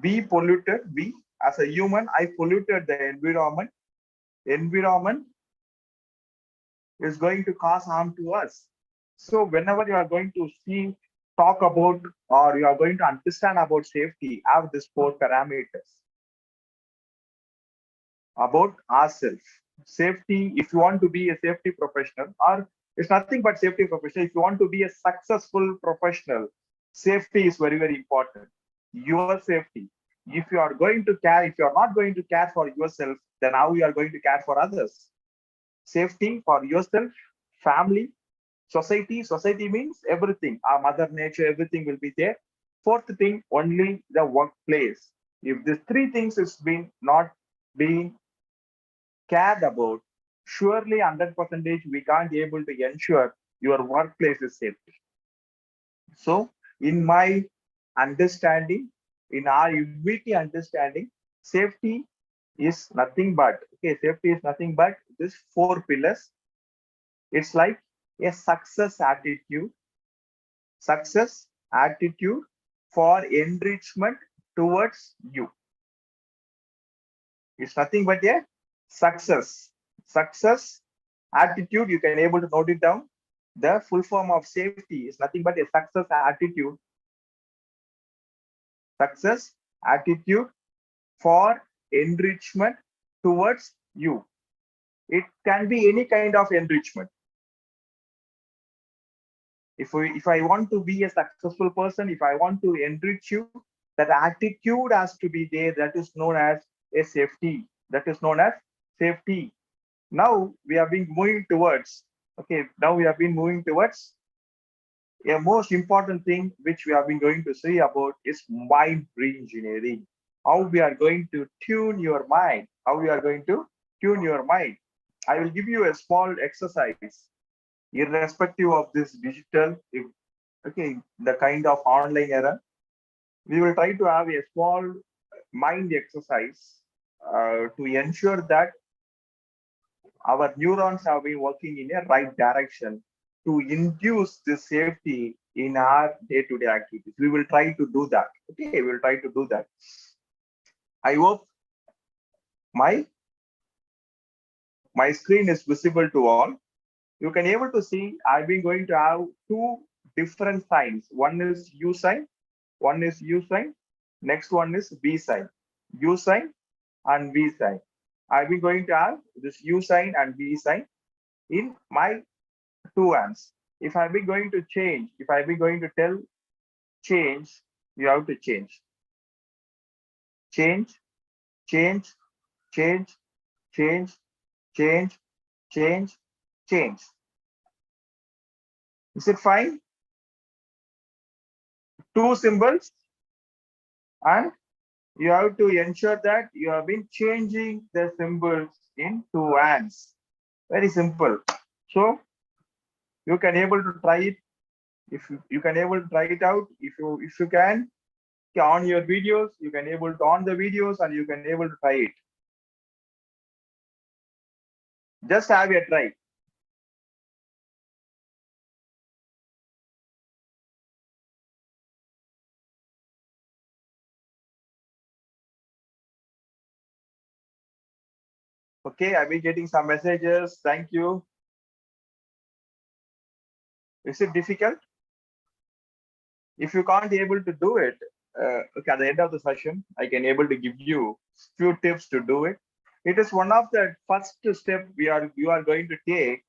We polluted, we as a human, I polluted the environment. Environment is going to cause harm to us. So whenever you are going to see, talk about, or you are going to understand about safety, have these four parameters about ourselves. Safety, if you want to be a safety professional, or it's nothing but safety professional, if you want to be a successful professional, safety is very, very important. Your safety. If you are going to care, if you are not going to care for yourself, then how you are going to care for others? Safety for yourself, family, society. Society means everything. Our mother nature, everything will be there. Fourth thing, only the workplace. If these three things is being not being cared about, surely 100% we can't be able to ensure your workplace is safe. So in my understanding, in our unity understanding, safety is nothing but, okay, safety is nothing but this 4 pillars. It's like a success attitude for enrichment towards you. It's nothing but a success attitude. You can able to note it down. The full form of safety is nothing but a success attitude for enrichment towards you. It can be any kind of enrichment. If I want to be a successful person, if I want to enrich you, that attitude has to be there. That is known as a safety. That is known as safety. Now we have been moving towards, okay, now we have been moving towards a most important thing which we have been going to say about is mind re-engineering. How we are going to tune your mind. How we are going to tune your mind. I will give you a small exercise, irrespective of this digital, okay, the kind of online era. We will try to have a small mind exercise to ensure that our neurons have been working in a right direction to induce this safety in our day-to-day activities. We will try to do that. Okay, we will try to do that. I hope my screen is visible to all. You can able to see I've been going to have 2 different signs. One is U sign, one is U sign, next one is V sign. U sign and V sign. I've been going to have this U sign and V sign in my 2 hands. If I've been going to change, if I've been going to tell change, you have to change. Change, change, change, change, change, change, change. Is it fine? 2 symbols, and you have to ensure that you have been changing the symbols in 2 hands. Very simple. So you can able to try it. If you can able to try it out, if you can on your videos, you can able to on the videos and you can able to try it. Just have a try. Okay, I've been getting some messages. Thank you. Is it difficult? If you can't able to do it, okay, at the end of the session, I can able to give you few tips to do it. It is one of the first step you are going to take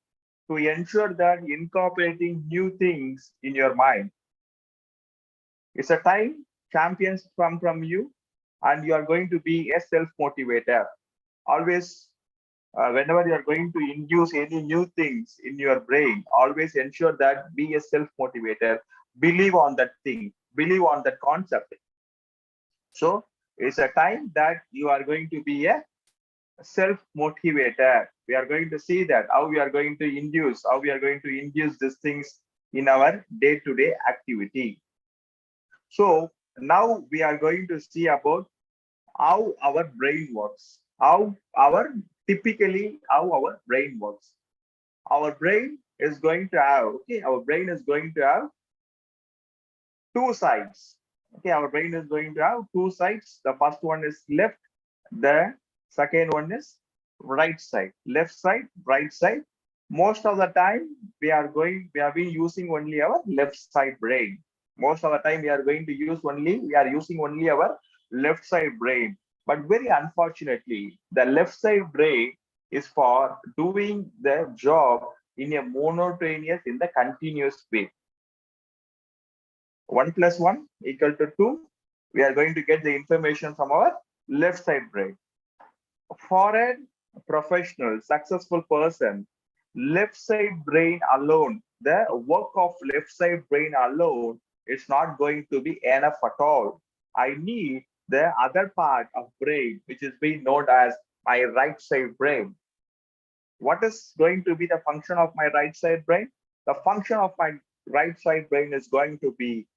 to ensure that incorporating new things in your mind. It's a time champions come from you, and you are going to be a self-motivator. Always, whenever you are going to induce any new things in your brain, always ensure that be a self-motivator. Believe on that thing. Believe on that concept. So it's a time that you are going to be a self-motivator. We are going to see that how we are going to induce these things in our day-to-day activity. So now we are going to see about how our brain works, how our brain works. Our brain is going to have, okay, our brain is going to have 2 sides. Okay, our brain is going to have 2 sides. The first one is left, the second one is right side. Left side, right side. Most of the time we have been using only our left side brain. Most of the time we are using only our left side brain. But very unfortunately, the left side brain is for doing the job in a monotonous, in the continuous way. 1 + 1 = 2. We are going to get the information from our left side brain. For a professional, successful person, left side brain alone, the work of left side brain alone is not going to be enough at all. I need the other part of brain, which is being known as my right side brain. What is going to be the function of my right side brain? The function of my right side brain is going to be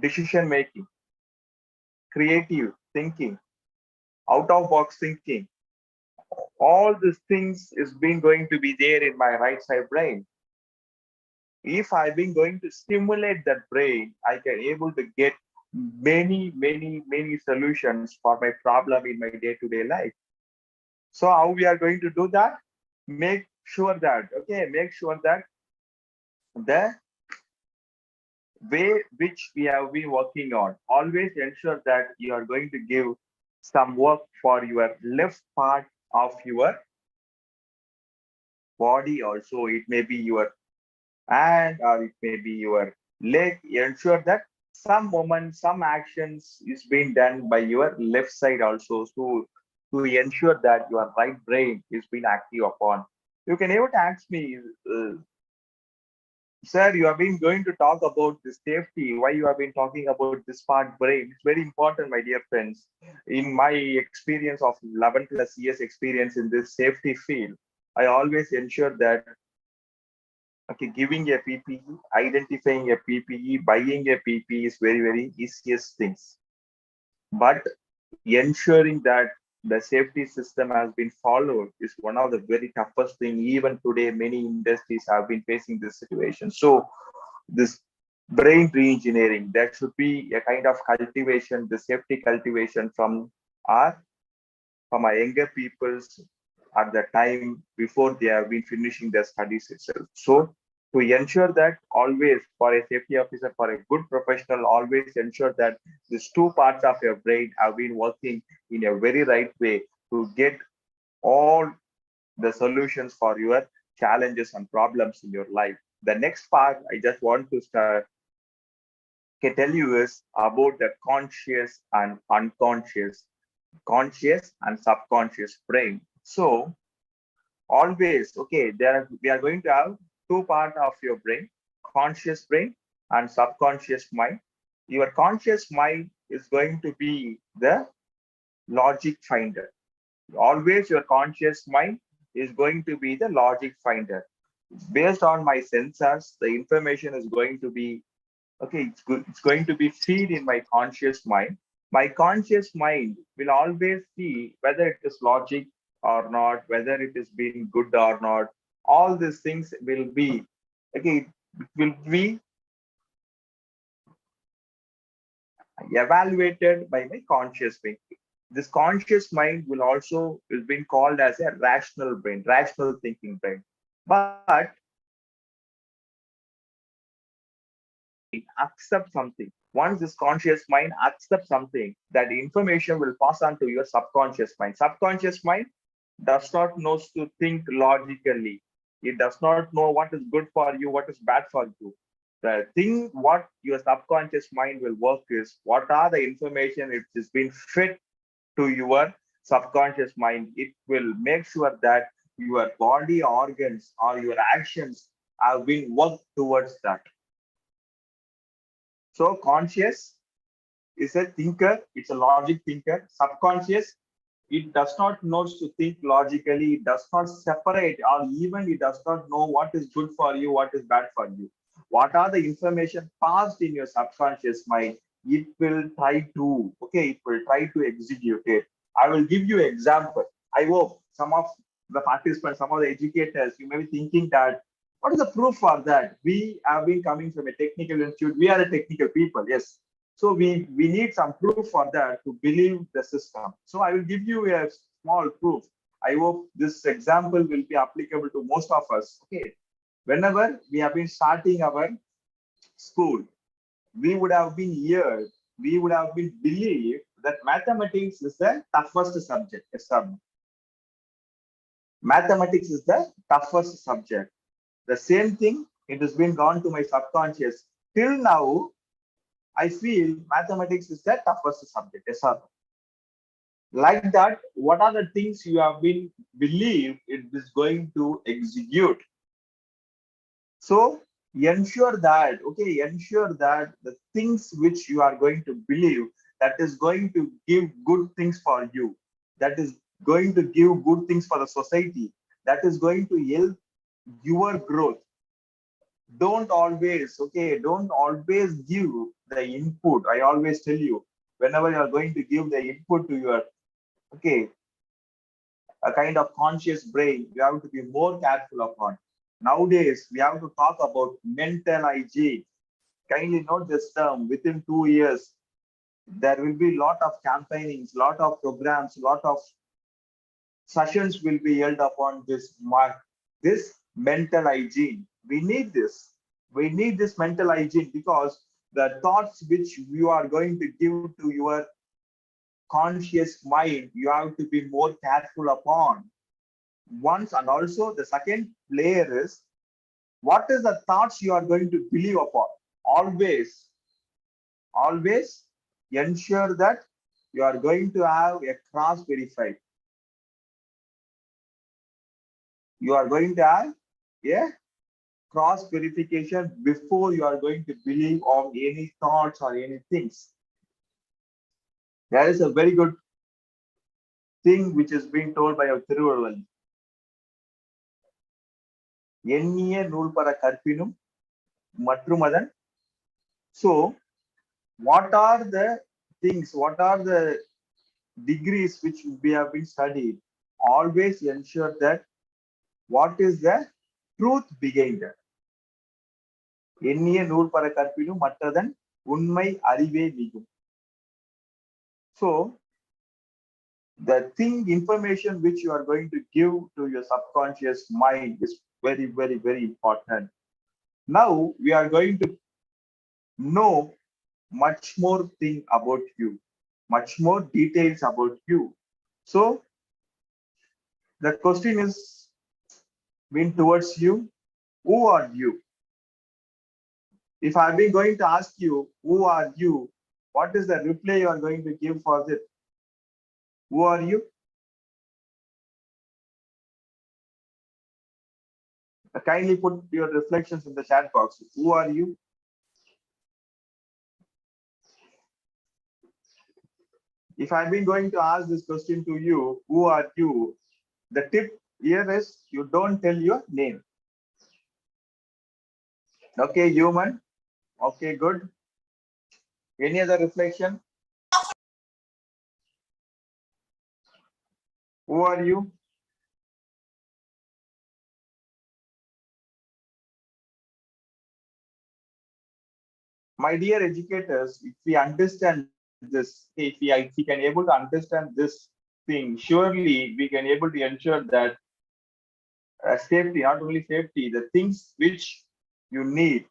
decision making, creative thinking, out of box thinking. All these things is been going to be there in my right side brain. If I've been going to stimulate that brain, I can able to get many solutions for my problem in my day-to-day life. So how we are going to do that? Make sure that the way which we have been working on, always ensure that you are going to give some work for your left part of your body also. It may be your hand or it may be your leg. Ensure that some moment, some actions is being done by your left side also, so to ensure that your right brain is being active upon. You can even ask me, sir, you have been going to talk about the safety. Why you have been talking about this part brain? It's very important, my dear friends. In my experience of 11 plus years experience in this safety field, I always ensure that okay, giving a PPE, identifying a PPE, buying a PPE is very easiest things. But ensuring that the safety system has been followed is one of the very toughest thing. Even today, many industries have been facing this situation. So this brain re-engineering, that should be a kind of cultivation, the safety cultivation our from our younger peoples at the time before they have been finishing their studies itself. So to ensure that always for a safety officer, for a good professional, always ensure that these two parts of your brain have been working in a very right way to get all the solutions for your challenges and problems in your life. The next part I just want to tell you is about the conscious and unconscious, conscious and subconscious brain. So always, okay, we are going to have two parts of your brain, conscious brain and subconscious mind. Your conscious mind is going to be the logic finder. Always your conscious mind is going to be the logic finder. Based on my sensors, the information is going to be okay, it's good, it's going to be feed in my conscious mind. My conscious mind will always see whether it is logic or not, whether it is being good or not. All these things will be okay, it will be evaluated by my conscious brain. This conscious mind will also is being called as a rational brain, rational thinking brain. But accept something. Once this conscious mind accepts something, that information will pass on to your subconscious mind. Subconscious mind does not know to think logically. It does not know what is good for you, what is bad for you. The thing what your subconscious mind will work is what are the information it is being fed to your subconscious mind. It will make sure that your body organs or your actions have been worked towards that. So conscious is a thinker, it's a logic thinker. Subconscious, it does not know to think logically, it does not separate, or even it does not know what is good for you, what is bad for you. What are the information passed in your subconscious mind? It will try to, okay, it will try to execute it. I will give you an example. I hope some of the participants, some of the educators, you may be thinking that, what is the proof for that? We have been coming from a technical institute. We are a technical people, yes. So we need some proof for that to believe the system. So I will give you a small proof. I hope this example will be applicable to most of us. Okay. Whenever we have been starting our school, we would have been here, we would have been believed that mathematics is the toughest subject. Yes, sir. Mathematics is the toughest subject. The same thing, it has been gone to my subconscious. Till now, I feel mathematics is the toughest subject. Yes, sir. Like that, what are the things you have been believed it is going to execute? So ensure that, okay, ensure that the things which you are going to believe that is going to give good things for you, that is going to give good things for the society, that is going to help your growth. Don't always give the input. I always tell you, whenever you are going to give the input to your a kind of conscious brain, you have to be more careful upon. Nowadays, we have to talk about mental hygiene. Kindly note this term. Within 2 years, there will be lot of campaignings, lot of programs, lot of sessions will be held upon this mental hygiene. We need this. We need this mental hygiene because the thoughts which you are going to give to your conscious mind, you have to be more careful upon. Once, and also the second layer is, what is the thoughts you are going to believe upon? Always ensure that you are going to have a cross verified. You are going to have a cross verification before you are going to believe on any thoughts or any things. There is a very good thing which is being told by our Thiruvalluvar. எண்ணிய நூல் பர கற்பினும் மற்றும் அதன். So what are the things, what are the degrees which we have been studied? Always ensure that what is the truth behind that. எண்ணிய நூல் பர கற்பினும் மற்றதன் உண்மை அறிவே மிகும். So the thing, information which you are going to give to your subconscious mind is very, very, very important. Now we are going to know much more thing about you, much more details about you. So the question is been towards you. Who are you? If I've been going to ask you, who are you? What is the reply you are going to give for it? Who are you? Kindly put your reflections in the chat box. Who are you? If I've been going to ask this question to you, who are you? The tip here is, you don't tell your name. Okay, human. Okay, good. Any other reflection? Who are you? My dear educators, if we understand this, if we can able to understand this thing, surely we can able to ensure that safety, not only safety, the things which you need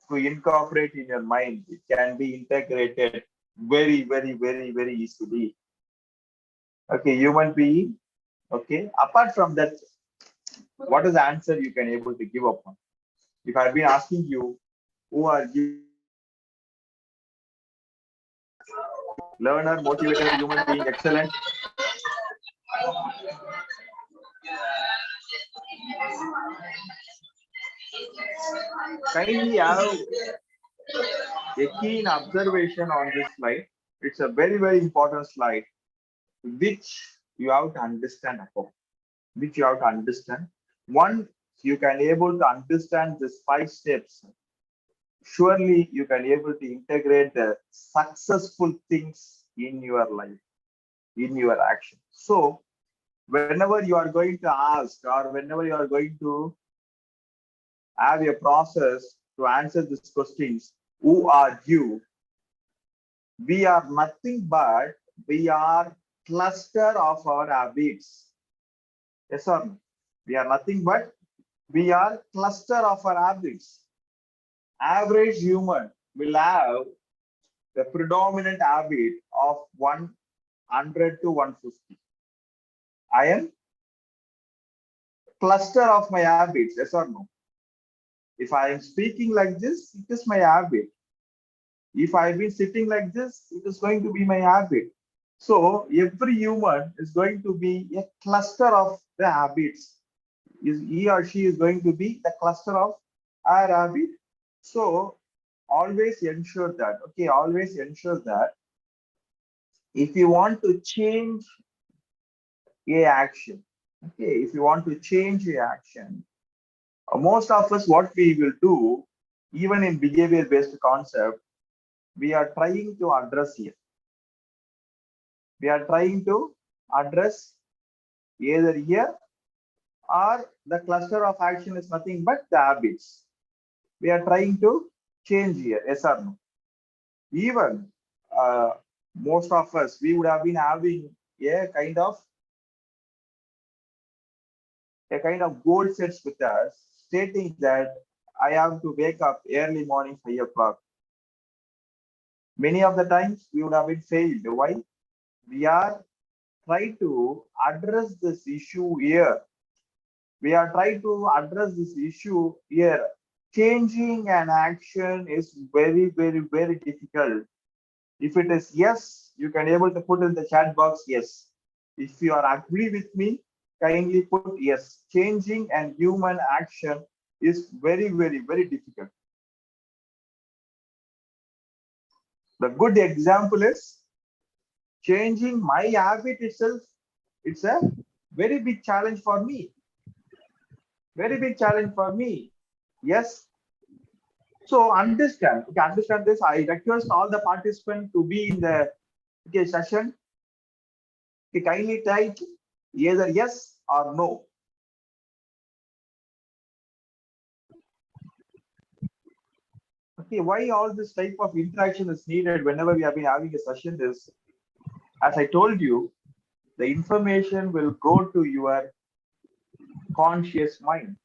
to incorporate in your mind, it can be integrated very, very, very, very easily. Okay, human being. Okay, apart from that, what is the answer you can able to give upon? If I've been asking you, who are you? Learner, motivator, human being, excellent. Kindly have a keen observation on this slide. It's a very, very important slide, which you have to understand about, which you have to understand. One, you can able to understand these 5 steps. Surely you can able to integrate the successful things in your life, in your action. So whenever you are going to ask, or whenever you are going to have a process to answer these questions, who are you? We are nothing but we are cluster of our habits. Yes or no? We are nothing but we are cluster of our habits. Average human will have the predominant habit of 100 to 150. I am cluster of my habits. Yes or no? If I am speaking like this, it is my habit. If I've been sitting like this, it is going to be my habit. So every human is going to be a cluster of the habits. He or she is going to be the cluster of our habit. So always ensure that, okay, always ensure that if you want to change a action, Okay, if you want to change the action, most of us, what we will do, even in behavior-based concept, we are trying to address here. We are trying to address either here or the cluster of action is nothing but the habits. We are trying to change here, yes or no? Even most of us, we would have been having a kind of goal sets with us, stating that I have to wake up early morning 5 o'clock. Many of the times we would have been failed. Why? We are trying to address this issue here. We are trying to address this issue here. Changing an action is very, very, very difficult. If it is yes, you can able to put in the chat box yes. If you are agree with me, kindly put yes. Changing an human action is very, very, very difficult. The good example is changing my habit itself. It's a very big challenge for me. Very big challenge for me. Yes. So understand. Okay, understand this. I request all the participants to be in the session. Okay, kindly type either yes or no. Okay, why all this type of interaction is needed whenever we have been having a session is, as I told you, the information will go to your conscious mind,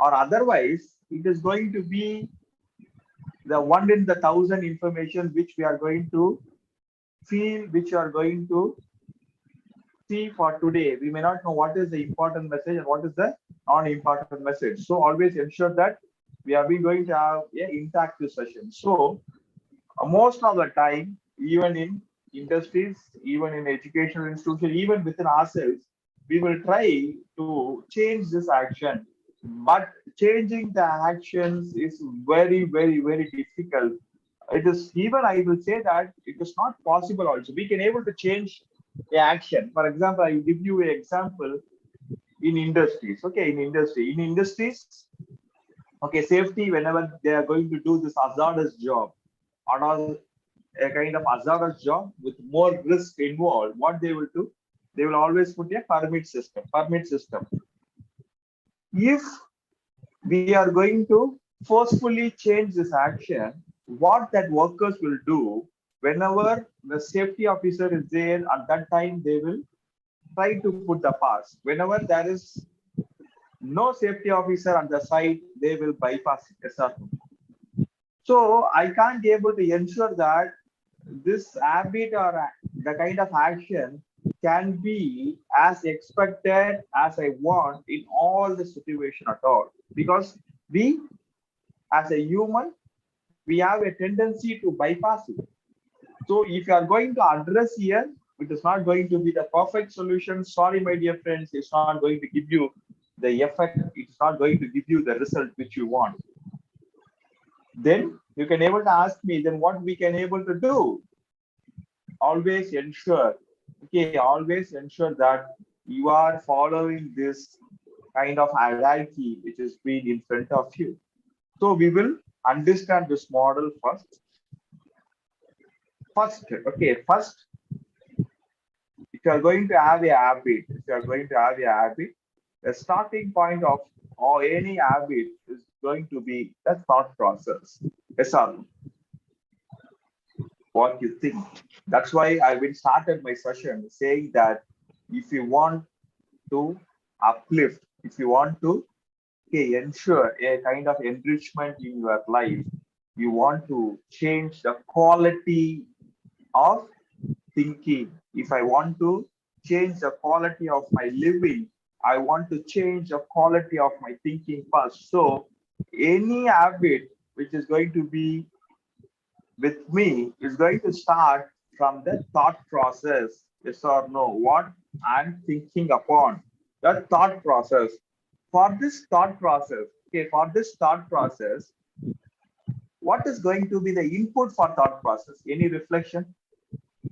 or otherwise it is going to be the 1 in the 1,000 information which we are going to feel, which are going to see for today. We may not know what is the important message and what is the non-important message. So always ensure that we are going to have an interactive session. So most of the time, even in industries, even in educational institutions, even within ourselves, we will try to change this action. But changing the actions is very, very, very difficult. It is even, I will say that it is not possible also. We can able to change the action. For example, I will give you an example in industries. Okay, in industries, okay, safety, whenever they are going to do this hazardous job, or a kind of hazardous job with more risk involved, what they will do, they will always put a permit system. If we are going to forcefully change this action, what that workers will do, whenever the safety officer is there, at that time they will try to put the pass. Whenever there is no safety officer on the site, they will bypass it. So I can't be able to ensure that this habit or the kind of action can be as expected as I want in all the situation at all, because we as a human, we have a tendency to bypass it. So if you are going to address here, it is not going to be the perfect solution. Sorry, my dear friends, it's not going to give you the effect. It's not going to give you the result which you want. Then you can able to ask me, then what we can able to do? Always ensure, okay, always ensure that you are following this kind of hierarchy which is being in front of you. So we will understand this model first. First, if you are going to have a habit, the starting point of or any habit is going to be the thought process. Yes or no? What you think. That's why I will started my session saying that if you want to uplift, if you want to ensure a kind of enrichment in your life, you want to change the quality of thinking. If I want to change the quality of my living, I want to change the quality of my thinking first. So any habit which is going to be with me is going to start from the thought process. Yes or no? What I'm thinking upon. The thought process. For this thought process, what is going to be the input for thought process? Any reflection?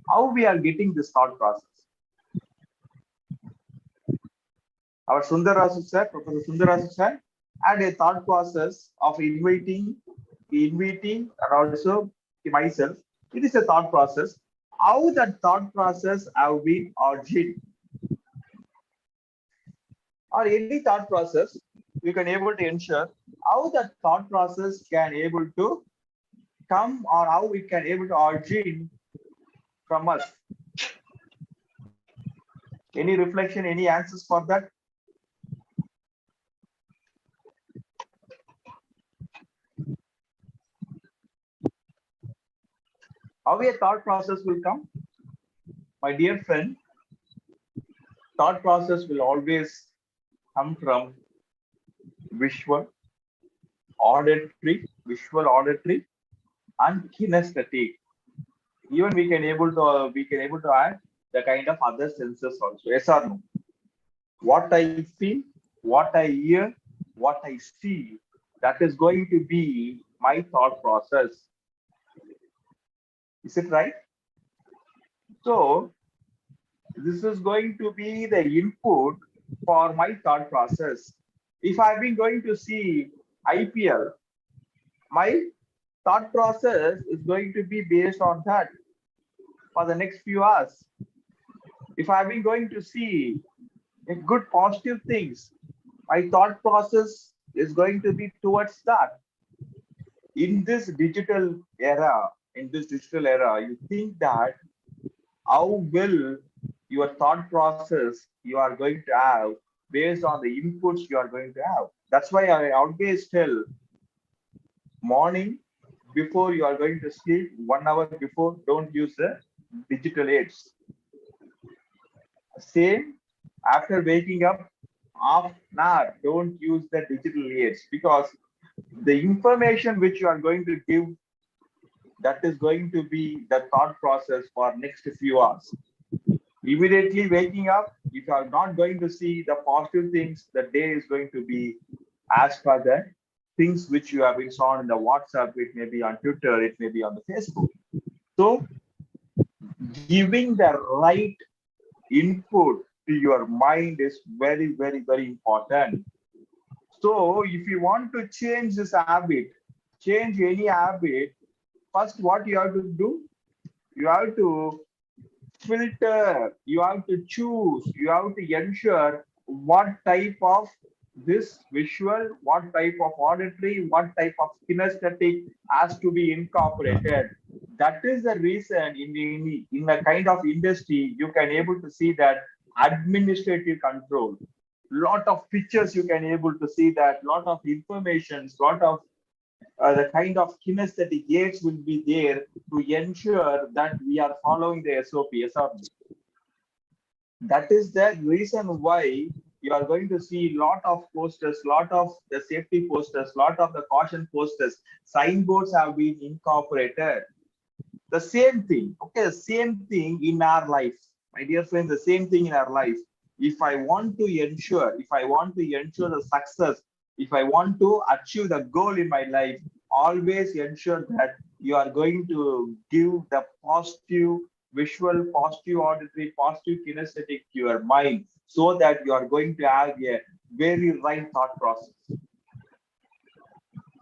How we are getting this thought process? Our Sundarasu sir, Professor Sundarasu sir, had a thought process of inviting, and also myself. It is a thought process. How that thought process have been originated, or any thought process, we can able to ensure how that thought process can able to come, or how it can able to originate from us. Any reflection, any answers for that? How a thought process will come? My dear friend, thought process will always come from visual, auditory, and kinesthetic. Even we can able to add the kind of other senses also. Yes or no? What I feel, what I hear, what I see, that is going to be my thought process. Is it right? So this is going to be the input for my thought process. If I've been going to see IPL, my thought process is going to be based on that for the next few hours. If I've been going to see a good positive things, my thought process is going to be towards that. In this digital era, you think that how will your thought process you are going to have based on the inputs you are going to have. That's why I always tell morning before you are going to sleep, 1 hour before, don't use the digital aids. Same after waking up, half an hour, don't use the digital aids, because the information which you are going to give, that is going to be the thought process for next few hours. Immediately waking up, if you are not going to see the positive things, the day is going to be as per the things which you have been saw in the WhatsApp, it may be on Twitter, it may be on the Facebook. So giving the right input to your mind is very, very, very important. So if you want to change this habit, change any habit, first what you have to do, you have to filter, you have to choose, you have to ensure what type of this visual, what type of auditory, what type of kinesthetic has to be incorporated. That is the reason in a kind of industry, you can able to see that administrative control. Lot of pictures you can able to see that, lot of informations, lot of the kind of kinesthetic aids will be there to ensure that we are following the SOP. That is the reason why you are going to see lot of posters, lot of the safety posters, lot of the caution posters, signboards have been incorporated. The same thing, okay, same thing in our life, my dear friends, the same thing in our life. If I want to ensure the success, if I want to achieve the goal in my life, always ensure that you are going to give the positive visual, positive auditory, positive kinesthetic to your mind, so that you are going to have a very right thought process.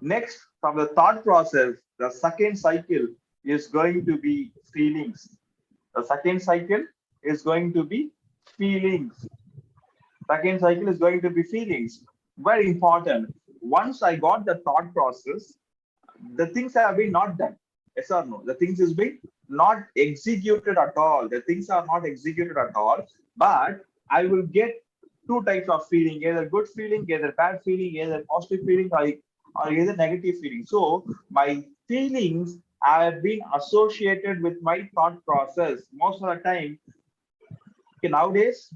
Next, from the thought process, the second cycle is going to be feelings. The second cycle is going to be feelings. Second cycle is going to be feelings. Very important. Once I got the thought process, the things have been not done. Yes or no? The things has been not executed at all. The things are not executed at all. But I will get two types of feeling: either good feeling, either bad feeling, either positive feeling, or either negative feeling. So my feelings have been associated with my thought process most of the time. Okay, nowadays,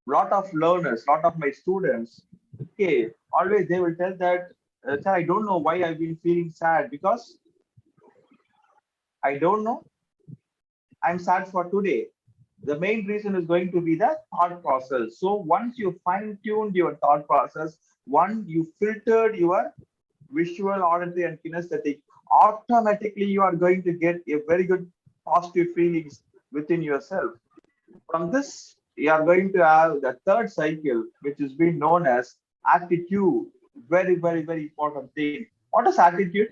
lot of learners, lot of my students, okay, always they will tell that, sir, I don't know why I've been feeling sad, because I don't know, I'm sad for today. The main reason is going to be the thought process. So once you fine-tuned your thought process, one, you filtered your visual, auditory, and kinesthetic, automatically you are going to get a very good positive feelings within yourself. From this we are going to have the third cycle, which is being known as attitude. Very, very, very important thing. What is attitude?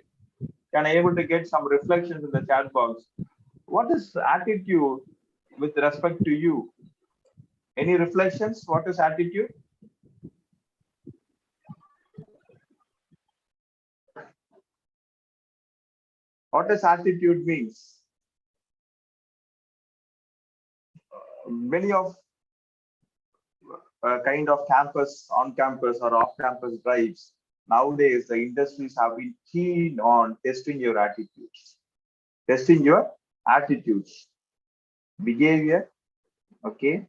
Can I able to get some reflections in the chat box? What is attitude with respect to you? Any reflections? What is attitude? What does attitude means? Many of kind of campus, on campus or off campus drives, nowadays the industries have been keen on testing your attitudes, behavior. Okay,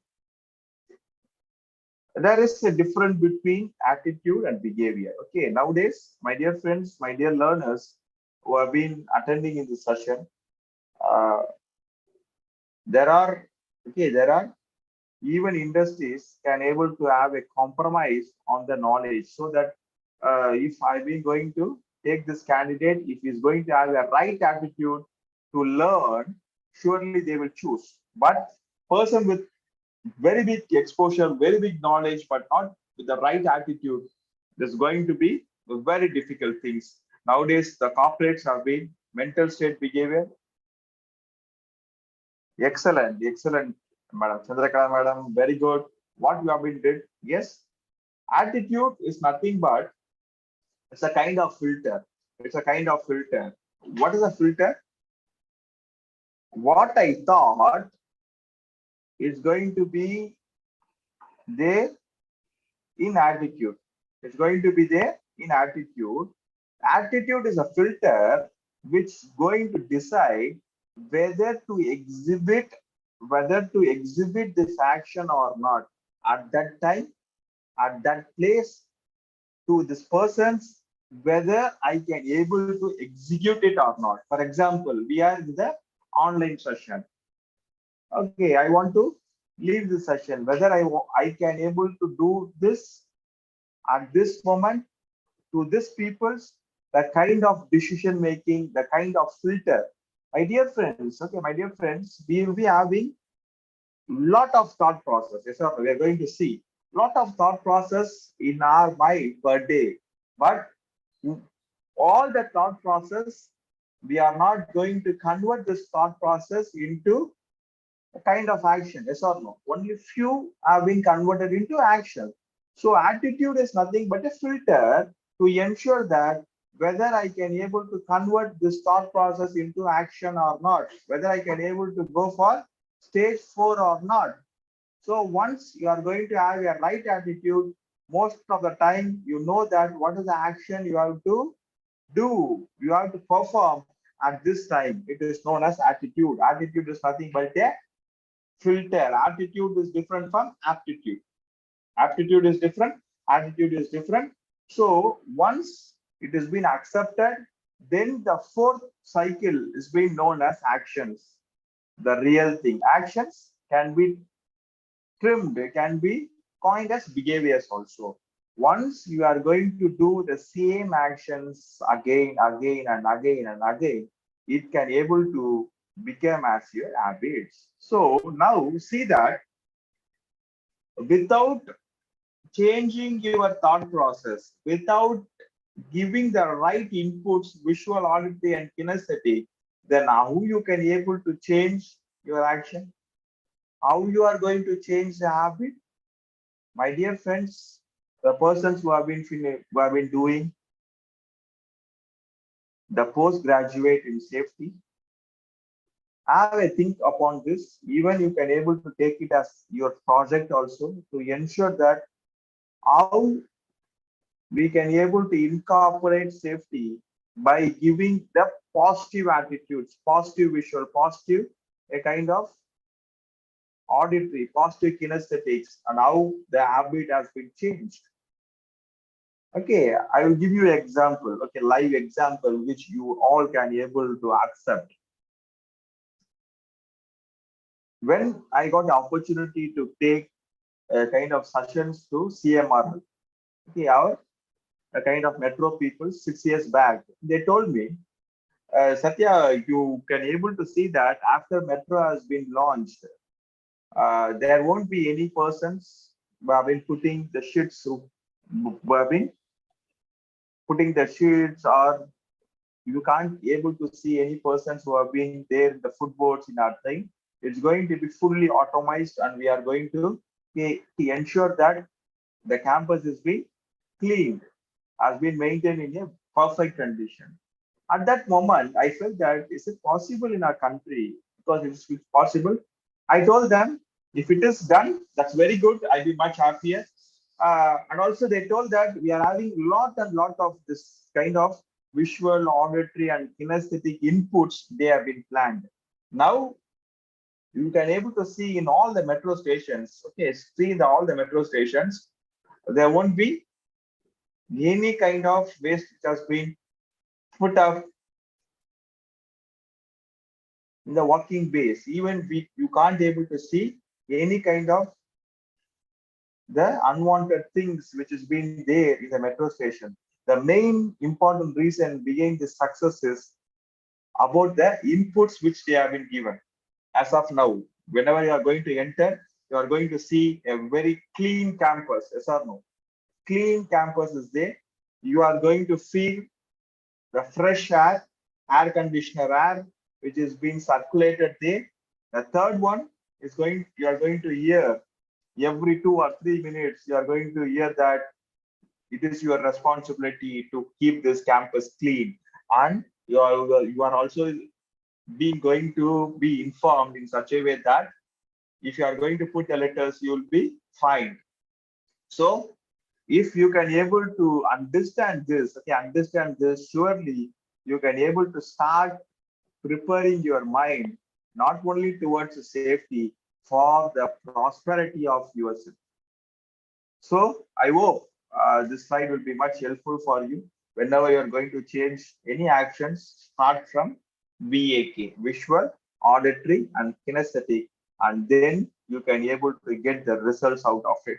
there is a difference between attitude and behavior. Okay, nowadays, my dear friends, my dear learners who have been attending in this session, uh, there are even industries can able to have a compromise on the knowledge, so that if I've been going to take this candidate, if he's going to have a right attitude to learn, surely they will choose. But person with very big exposure, very big knowledge, but not with the right attitude, there's going to be very difficult things. Nowadays, the corporates have been mental state behavior. Excellent, excellent, Madam Chandrakala, Madam, very good. What you have been did? Yes, attitude is nothing but it's a kind of filter. It's a kind of filter. What is a filter? What I thought is going to be there in attitude. It's going to be there in attitude. Attitude is a filter which is going to decide whether to exhibit this action or not at that time, at that place, to this person's, whether I can able to execute it or not. For example, we are in the online session. Okay, I want to leave the session, whether I can able to do this at this moment to this people's, the kind of decision making, the kind of filter. My dear friends, okay, my dear friends, we will be having lot of thought process. Yes, sir, we are going to see lot of thought process in our mind per day, but all the thought process, we are not going to convert this thought process into a kind of action. Yes or no? Only few have been converted into action. So attitude is nothing but a filter to ensure that whether I can able to convert this thought process into action or not, whether I can able to go for stage 4 or not. So once you are going to have a right attitude, most of the time you know that what is the action you have to do, you have to perform at this time. It is known as attitude. Attitude is nothing but a filter. Attitude is different from aptitude. Aptitude is different, attitude is different. So once it has been accepted, then the fourth cycle is being known as actions. The real thing. Actions can be trimmed, can be coined as behaviors also. Once you are going to do the same actions again, and again, it can able to become as your habits. So now see that without changing your thought process, without giving the right inputs, visual, auditory, and kinesthetic, then how you can able to change your action? How you are going to change the habit? My dear friends, the persons who have been doing the postgraduate in safety, have a think upon this. Even you can able to take it as your project also, to ensure that how we can able to incorporate safety by giving the positive attitudes, positive visual, positive a kind of auditory, positive kinesthetics, and how the habit has been changed. Okay, I will give you an example, okay, live example, which you all can able to accept. When I got the opportunity to take a kind of sessions to CMR, okay, our a kind of metro people 6 years back, they told me, Satya, you can able to see that after metro has been launched, There won't be any persons who have been putting the sheets, who have been putting the sheets, or you can't able to see any persons who have been there in the footboards in our thing. It's going to be fully automized, and we are going to ensure that the campus is being cleaned, has been maintained in a perfect condition. At that moment, I felt that is it possible in our country? Because if it's possible, I told them if it is done, that's very good. I'll be much happier. And also they told that we are having lot and lot of this kind of visual, auditory, and kinesthetic inputs. They have been planned. Now you can able to see in all the metro stations. Okay, see in all the metro stations, there won't be any kind of waste which has been put up in the working base. Even you can't able to see any kind of the unwanted things which is being there in the metro station. The main important reason behind this success is about the inputs which they have been given. As of now, whenever you are going to enter, you are going to see a very clean campus. Yes or no? Clean campus is there. You are going to feel the fresh air conditioner air, which is being circulated there. The third one is you are going to hear every 2 or 3 minutes, you are going to hear that it is your responsibility to keep this campus clean. And you are also being going to be informed in such a way that if you are going to put the letters, you will be fined. So if you can able to understand this, surely you can able to start preparing your mind not only towards the safety, for the prosperity of yourself. So I hope this slide will be much helpful for you whenever you're going to change any actions. Start from VAK, visual, auditory, and kinesthetic, and then you can able to get the results out of it.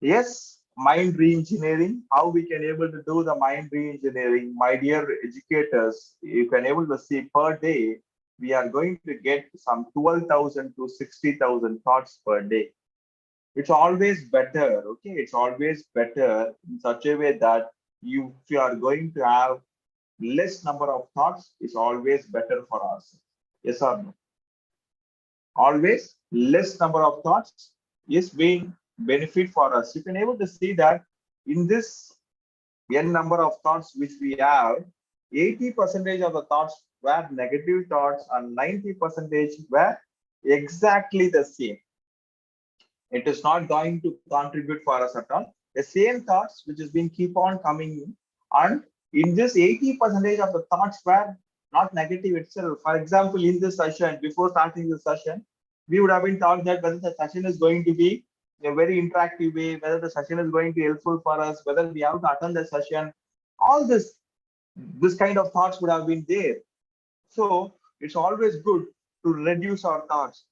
Yes, mind re-engineering, how we can able to do the mind re-engineering, my dear educators, you can able to see per day, we are going to get some 12,000 to 60,000 thoughts per day. It's always better, okay? It's always better in such a way that if you are going to have less number of thoughts, it's always better for us. Yes or no? Always less number of thoughts is being benefit for us. You can able to see that in this n number of thoughts which we have, 80% of the thoughts were negative thoughts and 90% were exactly the same. It is not going to contribute for us at all. The same thoughts which has been keep on coming in, and in this 80% of the thoughts were not negative itself. For example, in this session, before starting the session, we would have been taught that whether the session is going to be a very interactive way, whether the session is going to be helpful for us, whether we have to attend the session. All this kind of thoughts would have been there. So it's always good to reduce our thoughts.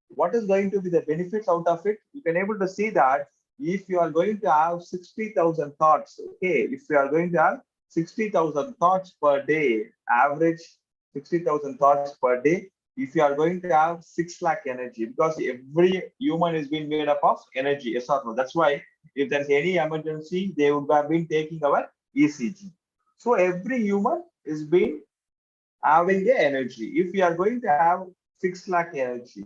What is going to be the benefits out of it? You can able to see that if you are going to have 60,000 thoughts, okay, if you are going to have 60,000 thoughts per day, average 60,000 thoughts per day, if you are going to have 6 lakh energy, because every human is being made up of energy, yes or no? That's why if there's any emergency, they would have been taking our ECG. So every human is being having the energy. If we are going to have 6 lakh energy,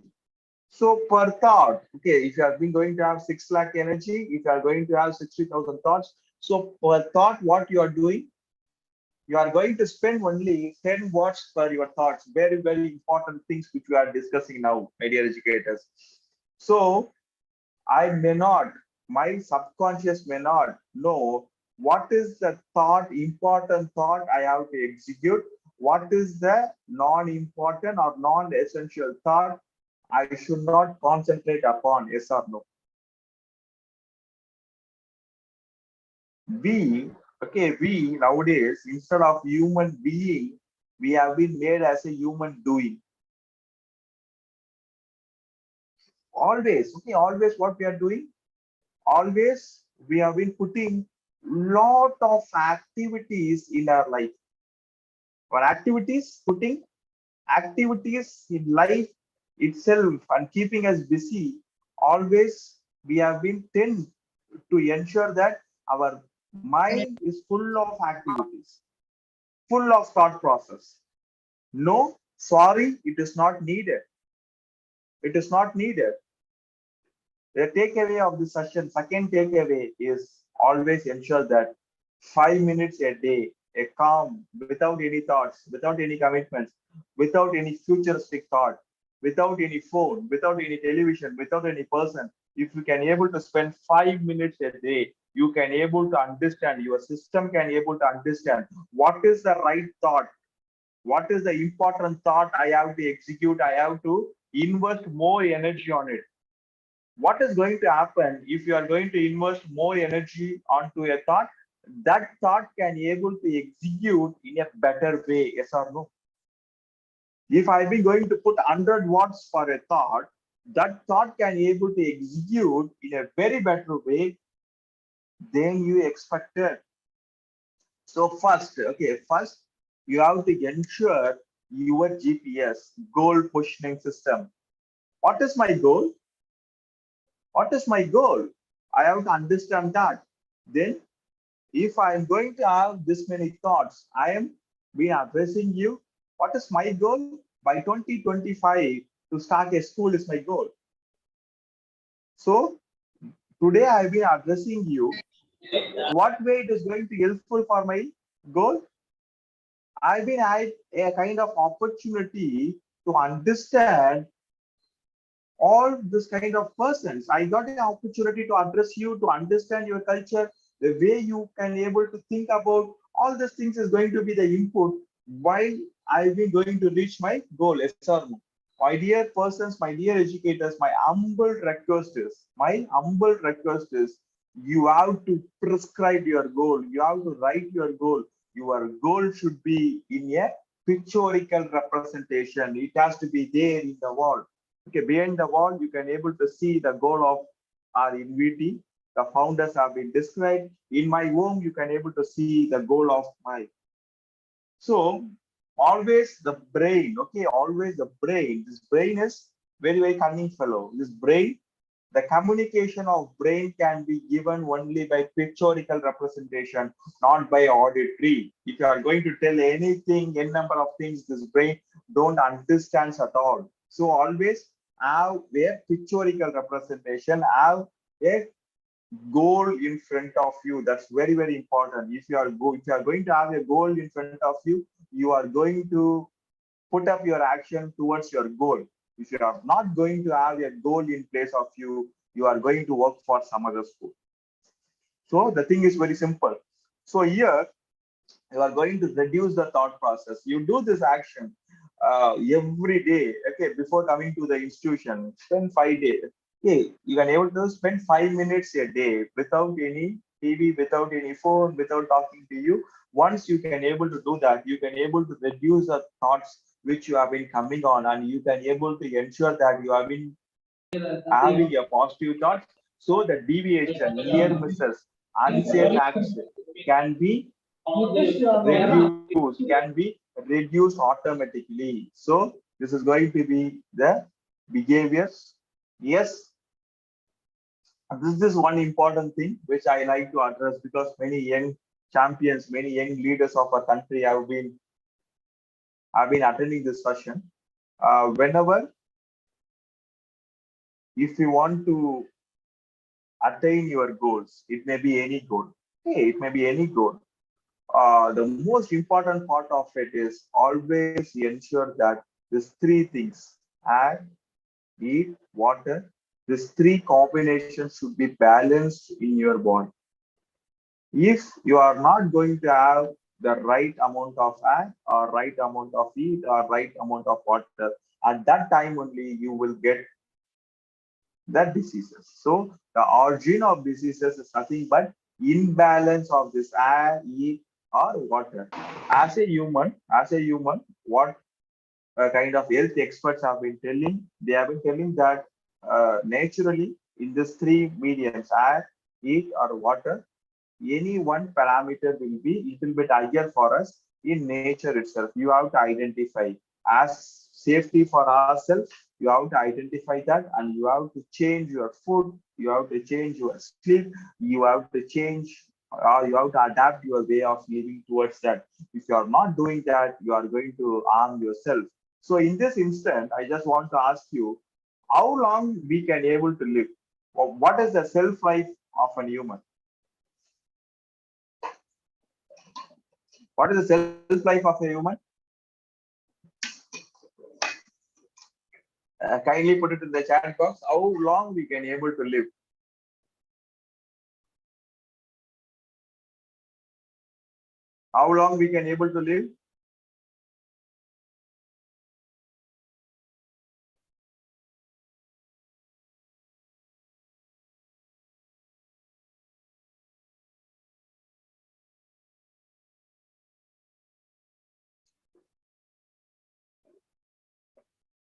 so per thought, okay, if you have been going to have 6 lakh energy, if you are going to have 60,000 thoughts, so per thought, what you are doing, you are going to spend only 10 watts per your thoughts. Very, very important things which we are discussing now, my dear educators. So I may not, my subconscious may not know what is the thought, important thought I have to execute, what is the non-important or non-essential thought I should not concentrate upon, yes or no? We nowadays, instead of human being, we have been made as a human doing. Always, okay, always what we are doing, always we have been putting lot of activities in our life. Our activities, putting activities in life itself and keeping us busy, always we have been tend to ensure that our mind is full of activities, full of thought process. No, sorry, it is not needed. It is not needed. The takeaway of this session, second takeaway is always ensure that 5 minutes a day, a calm, without any thoughts, without any commitments, without any futuristic thought, without any phone, without any television, without any person. If you can able to spend 5 minutes a day, you can able to understand, your system can able to understand what is the right thought, what is the important thought I have to execute, I have to invest more energy on it. What is going to happen if you are going to invest more energy onto a thought? That thought can able to execute in a better way, yes or no? If I've been going to put 100 watts for a thought, that thought can able to execute in a very better way than you expected. So first, first you have to ensure your GPS, goal positioning system. What is my goal? What is my goal? I have to understand that. Then, if I am going to have this many thoughts, I am being addressing you. What is my goal? By 2025, to start a school is my goal. So, today I have been addressing you. What way it is going to be helpful for my goal? I've been had a kind of opportunity to understand all this kind of persons. I got an opportunity to address you, to understand your culture, the way you can able to think about all these things is going to be the input while I've been going to reach my goal. Yes or no? My dear persons, my dear educators, my humble request is you have to prescribe your goal. You have to write your goal. Your goal should be in a pictorial representation. It has to be there in the wall. Okay, behind the wall, you can able to see the goal of our INVT. The founders have been described. In my home, you can able to see the goal of my. So always the brain, okay, always the brain. This brain is very, very cunning fellow. This brain, the communication of brain can be given only by pictorial representation, not by auditory. If you are going to tell anything, any number of things, this brain don't understand at all. So always have a pictorial representation, have a goal in front of you. That's very, very important. If you are going to have a goal in front of you, you are going to put up your action towards your goal. If you are not going to have a goal in place of you, you are going to work for some other school. So the thing is very simple. So here you are going to reduce the thought process. You do this action every day. Okay, before coming to the institution, spend 5 days. Okay, you can able to spend 5 minutes a day without any TV, without any phone, without talking to you. Once you can able to do that, you can able to reduce the thoughts which you have been coming on, and you can able to ensure that you have been having a positive thought. So the deviation, near misses, unsafe acts can be reduced automatically. So this is going to be the behaviors. Yes, this is one important thing which I like to address, because many young champions, many young leaders of our country have been attending this session. Whenever, if you want to attain your goals, it may be any goal. Hey, it may be any goal. The most important part of it is always ensure that these three things: air, eat, water, these three combinations should be balanced in your body. If you are not going to have the right amount of air or right amount of heat or right amount of water, at that time only you will get the diseases. So the origin of diseases is nothing but imbalance of this air, heat, or water. As a human, what kind of health experts have been telling? They have been telling that naturally in these three mediums, air, heat, or water, any one parameter will be little bit higher for us in nature itself. You have to identify as safety for ourselves. You have to identify that, and you have to change your food, you have to change your sleep, you have to change, or you have to adapt your way of living towards that. If you are not doing that, you are going to harm yourself. So in this instant, I just want to ask you, how long we can able to live? What is the self life of a human? What is the self life of a human? Kindly put it in the chat box. How long we can able to live? How long we can able to live?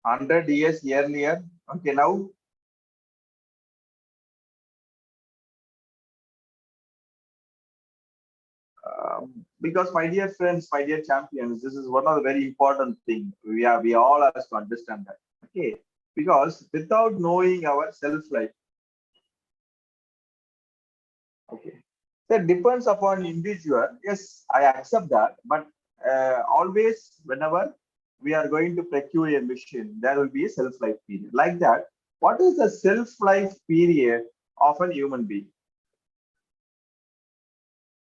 Hundred years earlier. Okay, now because my dear friends, my dear champions, this is one of the very important thing. We all has to understand that. Okay, because without knowing our self life, okay, that depends upon individual. Yes, I accept that, but always whenever we are going to procure a machine, there will be a self life period. Like that, what is the self life period of a human being?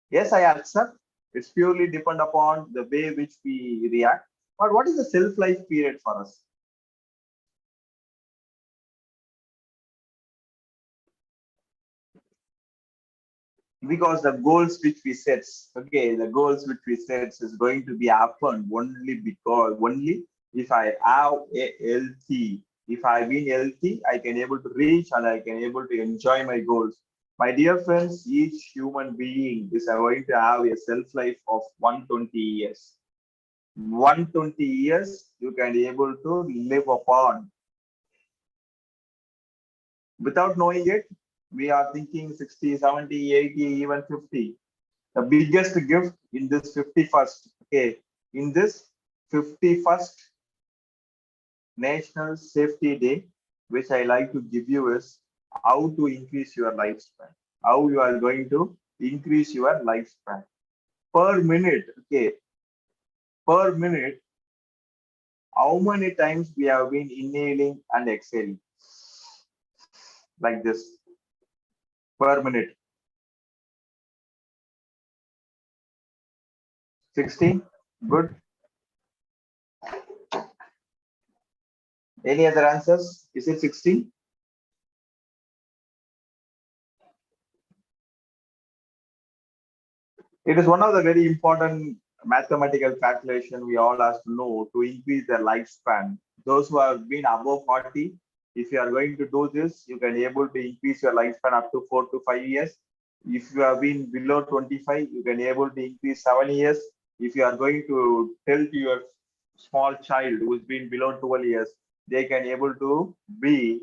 Yes, I accept. It's purely depend upon the way which we react. But what is the self-life period for us? Because the goals which we set, okay, the goals which we set is going to be happen only if I have a healthy, if I've been healthy, I can able to reach and I can able to enjoy my goals. My dear friends, each human being is going to have a self-life of 120 years. 120 years you can be able to live upon. Without knowing it, we are thinking 60, 70, 80, even 50. The biggest gift in this 51st, okay, in this 51st National Safety Day, which I like to give you is how to increase your lifespan. How you are going to increase your lifespan per minute, okay, per minute. How many times we have been inhaling and exhaling like this per minute? 16. Good. Any other answers? Is it 16? It is one of the very important mathematical calculation we all have to know to increase their lifespan. Those who have been above 40, if you are going to do this, you can able to increase your lifespan up to 4 to 5 years. If you have been below 25, you can able to increase 7 years. If you are going to tell to your small child who has been below 12 years, they can able to be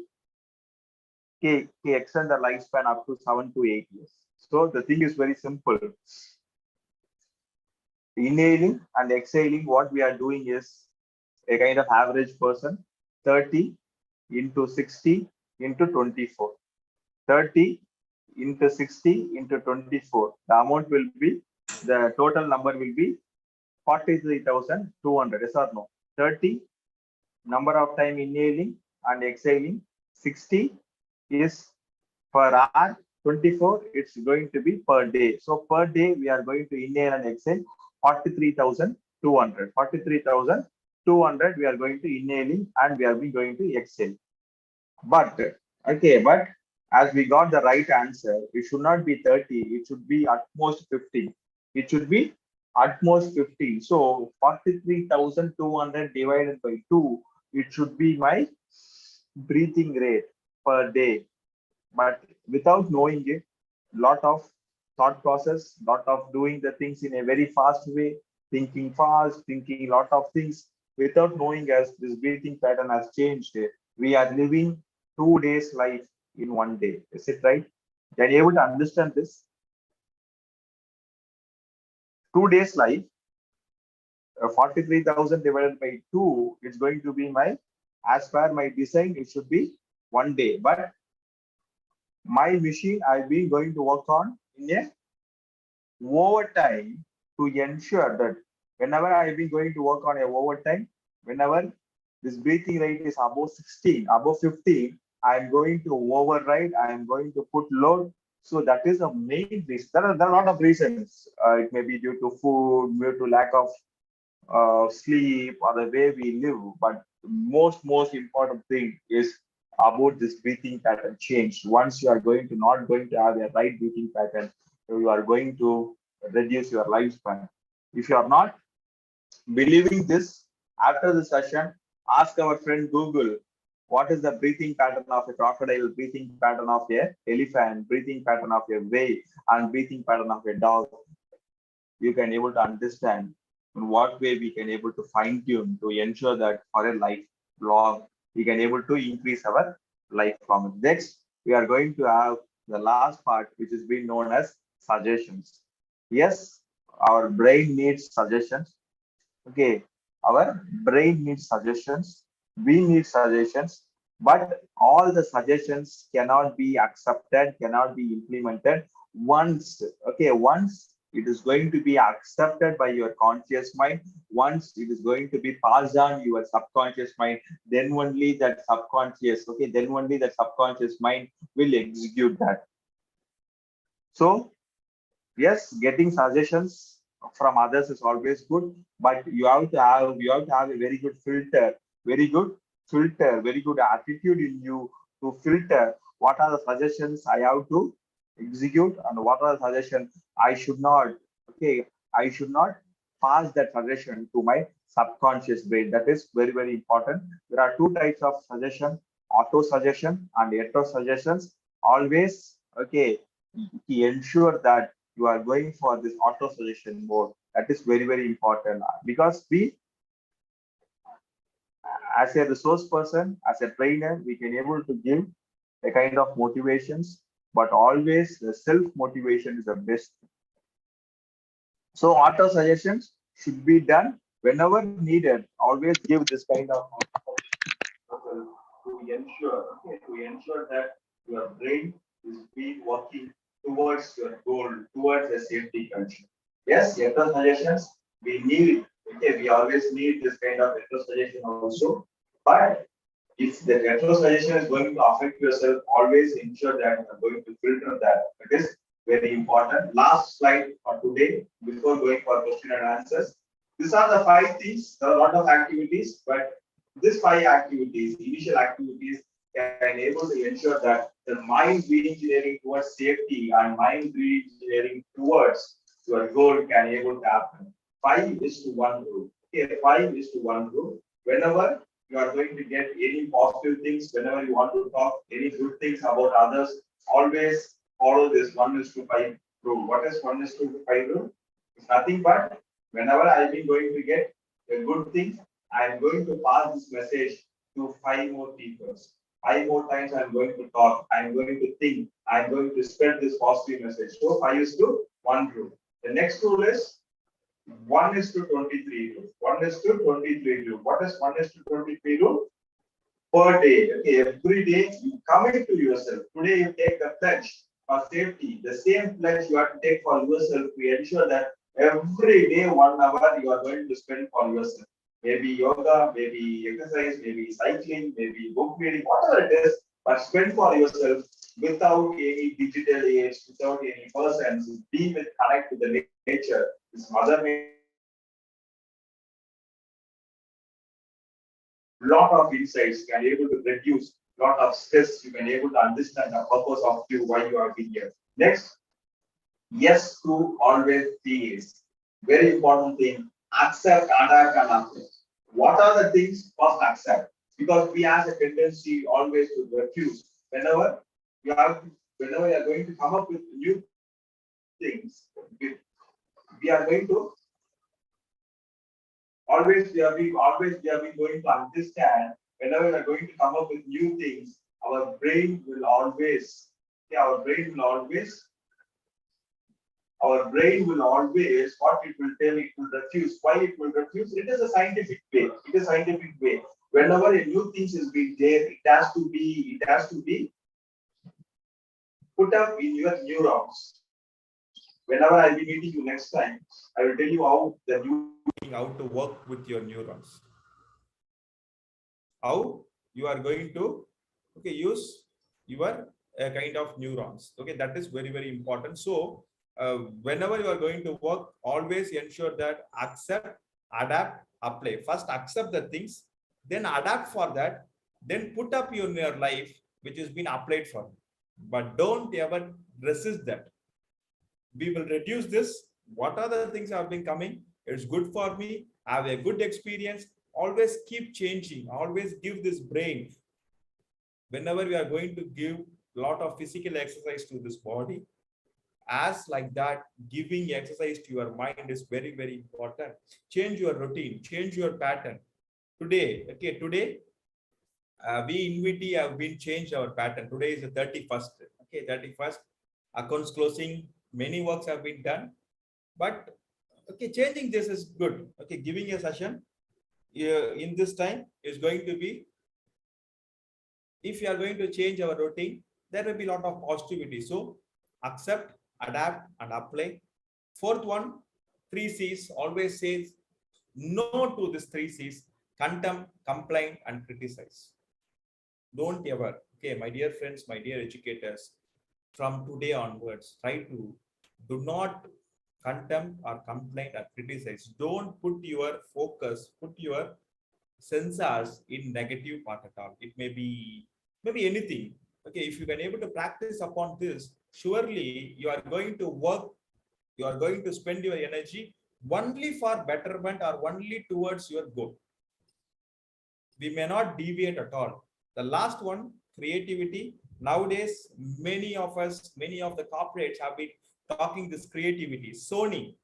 extend the lifespan up to 7 to 8 years. So the thing is very simple. Inhaling and exhaling, what we are doing is a kind of average person, 30 into 60 into 24. 30 into 60 into 24. The amount will be, the total number will be 43,200. Yes or no? 30 number of time inhaling and exhaling, 60 is per hour, 24 it's going to be per day. So per day we are going to inhale and exhale 43,200. 43,200 we are going to inhaling and we are going to exhale. But okay, but as we got the right answer, it should not be 30, it should be at most 50. It should be at most 50. So 43,200 divided by 2, it should be my breathing rate per day. But without knowing it, lot of thought process, lot of doing the things in a very fast way, thinking fast, thinking lot of things without knowing as this breathing pattern has changed. We are living 2 days life in 1 day. Is it right? Are you able to understand this? 2 days life, 43,000 divided by 2, it's going to be my As per my design, it should be 1 day. But my machine, I've been going to work on in a overtime to ensure that whenever I've been going to work on a overtime, whenever this breathing rate is above 16, above 15, I'm going to override, I'm going to put load. So that is the main reason. There are a lot of reasons. It may be due to food, due to lack of sleep, or the way we live. But most important thing is about this breathing pattern change. Once you are going to not going to have a right breathing pattern, you are going to reduce your lifespan. If you are not believing this, after the session, ask our friend Google what is the breathing pattern of a crocodile, breathing pattern of a elephant, breathing pattern of a whale, and breathing pattern of a dog. You can able to understand in what way we can able to fine tune to ensure that for a lifelong we can able to increase our lifelong. Next, we are going to have the last part, which is being known as suggestions. Yes, our brain needs suggestions. Okay, our brain needs suggestions. We need suggestions, but all the suggestions cannot be accepted, cannot be implemented once. Okay, once it is going to be accepted by your conscious mind, once it is going to be passed on your subconscious mind, then only that subconscious, okay, then only that subconscious mind will execute that. So yes, getting suggestions from others is always good, but you have to have a very good filter, very good attitude in you to filter what are the suggestions I have to execute and what are the suggestions I should not. Okay, I should not pass that suggestion to my subconscious brain. That is very important. There are two types of suggestion: auto suggestion and retro suggestions. Always, okay, ensure that you are going for this auto suggestion mode. That is very important, because we, as a resource person, as a trainer, we can able to give a kind of motivations, but always the self motivation is the best. So auto suggestions should be done whenever needed. Always give this kind of to ensure that your brain is be working towards your goal, towards a safety culture. Yes, retro suggestions we need. Okay, we always need this kind of retro suggestion also. But if the retro suggestion is going to affect yourself, always ensure that you are going to filter that. It is very important. Last slide for today before going for question and answers. These are the 5 things. There are a lot of activities, but these 5 activities, initial activities, can able to ensure that the mind re-engineering towards safety and mind re-engineering towards your goal can able to happen. 5:1 rule. Okay, 5:1 rule. Whenever you are going to get any positive things, whenever you want to talk any good things about others, always follow this 1:5 rule. What is 1:5 rule? It's nothing but whenever I've been going to get a good thing, I'm going to pass this message to 5 more people. 5 more times I'm going to talk, I'm going to think, I'm going to spread this positive message. So 5:1 rule. The next rule is 1:23 rule. 1:23 rule. What is 1:23 rule? Per day. Okay, every day you commit to yourself. Today you take a pledge for safety. The same pledge you have to take for yourself to ensure that every day 1 hour you are going to spend for yourself. Maybe yoga, maybe exercise, maybe cycling, maybe book reading, whatever it is, but spend for yourself without any digital age, without any persons, be with connect with the nature. This mother nature. Lot of insights can able to reduce lot of stress. You can able to understand the purpose of you, why you are being here. Next, yes to always please. Very important thing. Accept, adapt, and accept. What are the things? First, accept. Because we have a tendency always to refuse. Whenever you are going to come up with new things, we are going to always we have been going to understand whenever we are going to come up with new things, our brain will always what it will tell, it will refuse. Why it will refuse? It is a scientific way. whenever a new thing is being there, it has to be put up in your neurons. Whenever I'll be meeting you next time, I will tell you how to work with your neurons. How you are going to use your kind of neurons. Okay, that is very, very important. So whenever you are going to work, always ensure that accept, adapt, apply. First accept the things, then adapt for that, then put up in your life which has been applied for. But don't ever resist that. We will reduce this. What are the things have been coming? It's good for me. I have a good experience. Always keep changing. Always give this brain. Whenever we are going to give a lot of physical exercise to this body, as like that, giving exercise to your mind is very, very important. Change your routine, change your pattern. Today, we in VT have been changed our pattern. Today is the 31st. Okay, 31st. Accounts closing, many works have been done. But changing this is good. Okay, giving a session in this time is going to be, if you are going to change our routine, there will be a lot of positivity. So accept, adapt, and apply. Fourth one, 3 C's. Always says no to this 3 C's: condemn, complain, and criticize. Don't ever. Okay, my dear friends, my dear educators, from today onwards, try to do not condemn or complain or criticize. Don't put your focus, put your sensors in negative part at all. It may be anything. Okay, if you can able to practice upon this, surely you are going to work, you are going to spend your energy only for betterment or only towards your goal. We may not deviate at all. The last one, creativity. Nowadays, many of us, many of the corporates have been talking this creativity. Sony,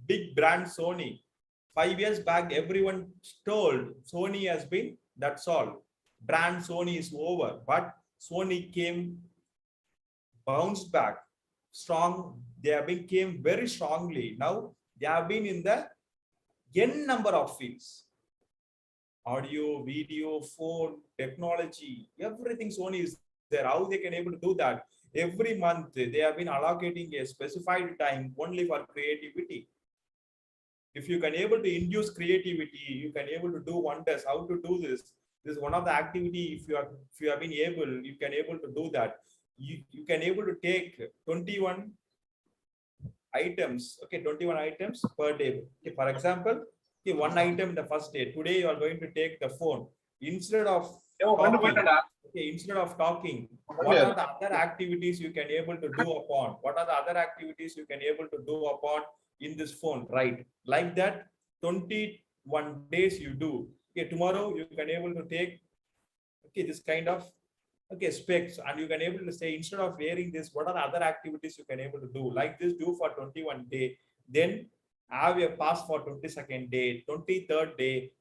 big brand Sony. 5 years back, everyone told Sony has been, that's all. Brand Sony is over. But Sony bounced back strong. They have been came very strongly. Now they have been in the n number of fields. Audio, video, phone, technology, everything Sony is there. How they can able to do that? Every month they have been allocating a specified time only for creativity. If you can able to induce creativity, you can able to do wonders. How to do this? This is one of the activity. If you have been able, you can able to do that. You can able to take 21 items. Okay, 21 items per day. Okay, for example, one item the first day. Today you are going to take the phone. Instead of talking, what are the other activities you can able to do upon? What are the other activities you can able to do upon in this phone? Right, like that, 21 days you do. Okay, tomorrow you can able to take this kind of specs, and you can able to say, instead of wearing this, what are the other activities you can able to do? Like this, do for 21 day, then have a pass for 22nd day, 23rd day.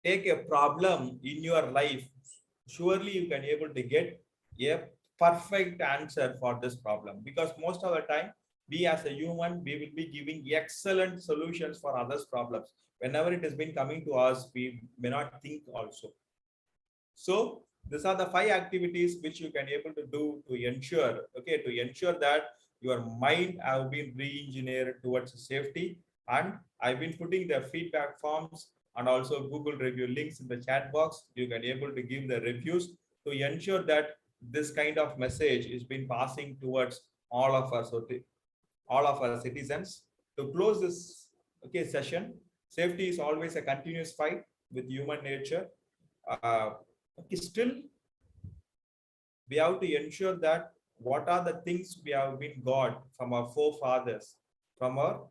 Take a problem in your life. Surely you can able to get a perfect answer for this problem, because most of the time we as a human, we will be giving excellent solutions for others' problems. Whenever it has been coming to us, we may not think also. So these are the 5 activities which you can able to do to ensure, that your mind have been re-engineered towards safety. And I've been putting the feedback forms and also Google review links in the chat box. You can able to give the reviews to ensure that this kind of message is being passing towards all of our citizens. To close this session, safety is always a continuous fight with human nature. Still, we have to ensure that what are the things we have been got from our forefathers, from our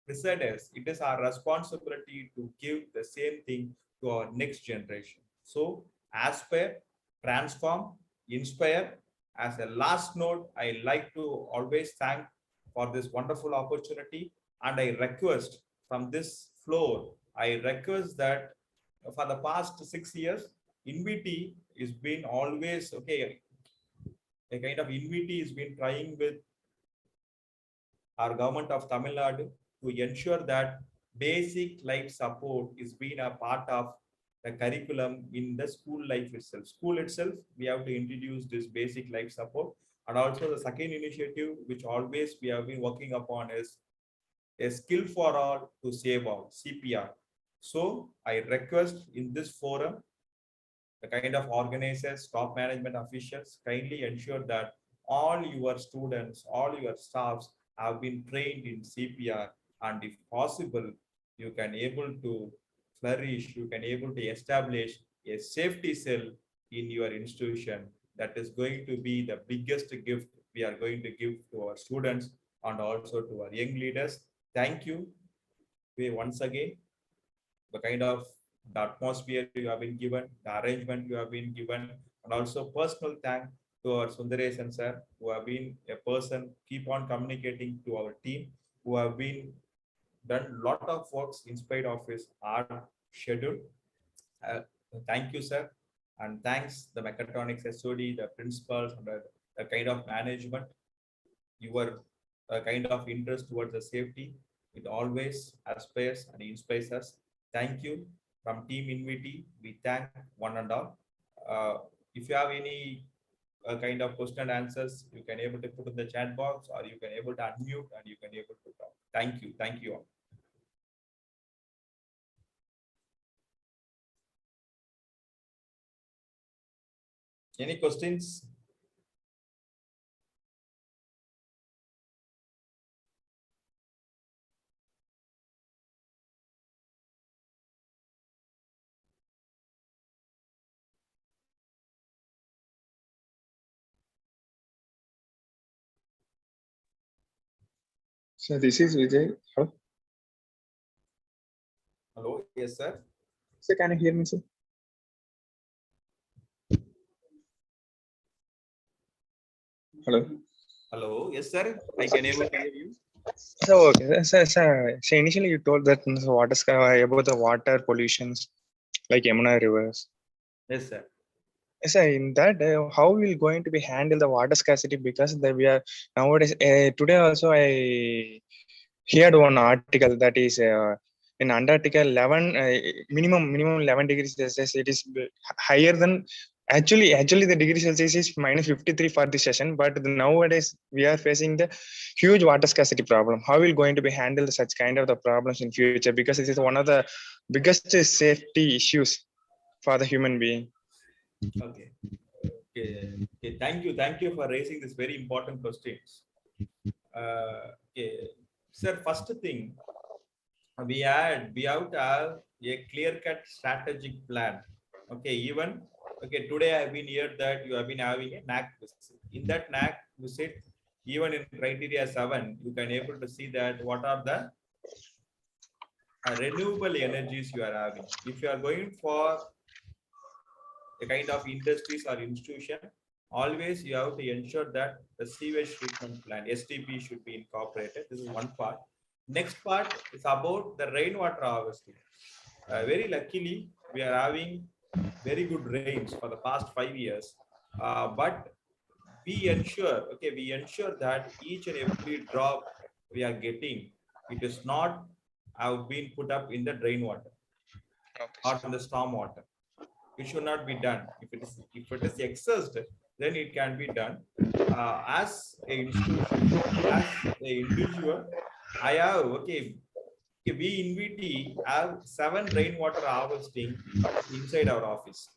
precedents. It is our responsibility to give the same thing to our next generation. So aspire, transform, inspire. As a last note, I like to always thank for this wonderful opportunity, and I request from this floor, I request that for the past 6 years, INVIT is been always a kind of INVIT has been trying with our government of Tamil Nadu to ensure that basic life support is being a part of the curriculum in the school life itself. School itself, we have to introduce this basic life support. And also the second initiative, which always we have been working upon, is a skill for all to save all, CPR. So I request in this forum, the kind of organizers, top management officials, kindly ensure that all your students, all your staffs have been trained in CPR, and if possible, you can able to flourish, you can able to establish a safety cell in your institution. That is going to be the biggest gift we are going to give to our students and also to our young leaders. Thank you once again. The kind of the atmosphere you have been given, the arrangement you have been given, and also personal thank to our Sundaresan sir, who have been a person keep on communicating to our team, who have been done lot of works in spite of his hard schedule. Uh, Thank you, sir, and thanks the mechatronics SOD, the principals, and the kind of management. Your kind of interest towards the safety, it always aspires and inspires us. Thank you. From Team Inviti, we thank one and all. If you have any kind of question and answers, you can able to put in the chat box, or you can able to unmute and you can able to talk. Thank you. Thank you all. Any questions? So this is Vijay. Hello. Hello. Yes, sir. Sir, can you hear me, sir? Hello. Hello. Yes, sir. I can able to hear you. So okay, so initially you told that about the water pollutions like Yamuna rivers. Yes, sir. So in that, how will going to be handle the water scarcity, because we are nowadays today also I heard one article that is in Antarctica 11 minimum 11 degrees Celsius. It is higher than actually the degree Celsius is minus 53 for this session, but nowadays we are facing the huge water scarcity problem. How will going to be handle such kind of the problems in future, because it is one of the biggest safety issues for the human being. Okay. Okay. Thank you for raising this very important questions. Okay. Sir, first thing, we have to have a clear-cut strategic plan. Okay, even today I've been here that you have been having a NAC visit. In that NAC visit, even in criteria 7, you can able to see that what are the renewable energies you are having. If you are going for a kind of industries or institution, always you have to ensure that the sewage treatment plant, STP, should be incorporated. This is one part. Next part is about the rainwater harvesting. Very luckily, we are having very good rains for the past 5 years, but we ensure that each and every drop we are getting, it is not have been put up in the drain water or in the storm water. It should not be done. If it is excessed, then it can be done. As a institution, as an individual, I have we in VT have 7 rainwater harvesting inside our office.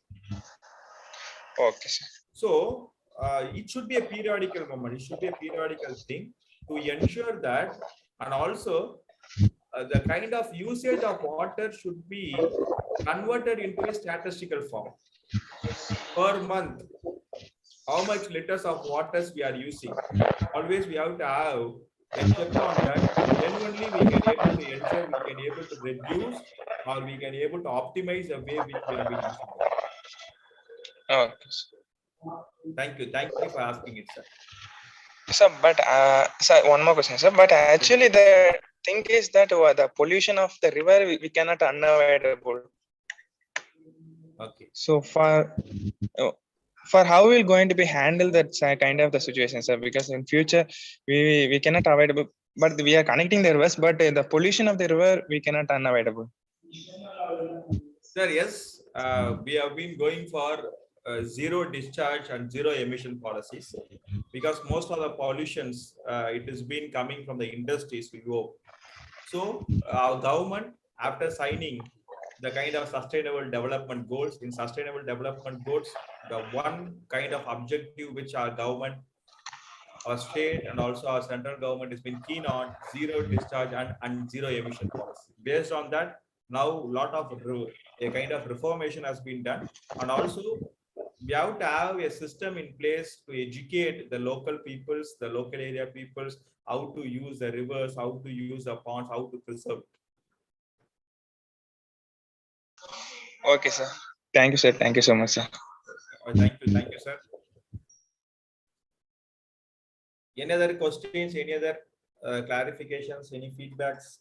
Okay, sir. So it should be a periodical moment. It should be a periodical thing to ensure that, and also the kind of usage of water should be converted into a statistical form. Per month, how much liters of waters we are using. Always we have to have a check on that. Then only we can able to ensure we can able to reduce or we can able to optimize the way which we have been using it. Okay. Thank you. Thank you for asking it, sir. Sir, but sir, one more question, sir. But actually, the thing is that the pollution of the river we cannot unavoidable. Okay. So for how we going to be handle that kind of the situation, sir? Because in future we cannot avoid but we are connecting the rivers, but the pollution of the river we cannot unavoidable. Sir, yes, we have been going for zero discharge and zero emission policies, because most of the pollutions, it has been coming from the industries we go. So our government, after signing the kind of sustainable development goals, in sustainable development goals, the one kind of objective which our government, our state and also our central government has been keen on, zero discharge and zero emission policy. Based on that, now a lot of a kind of reformation has been done, and also we have to have a system in place to educate the local peoples, the local area peoples, how to use the rivers, how to use the ponds, how to preserve. Okay, sir. Thank you, sir. Thank you so much, sir. Thank you, sir. Any other questions, any other clarifications, any feedbacks?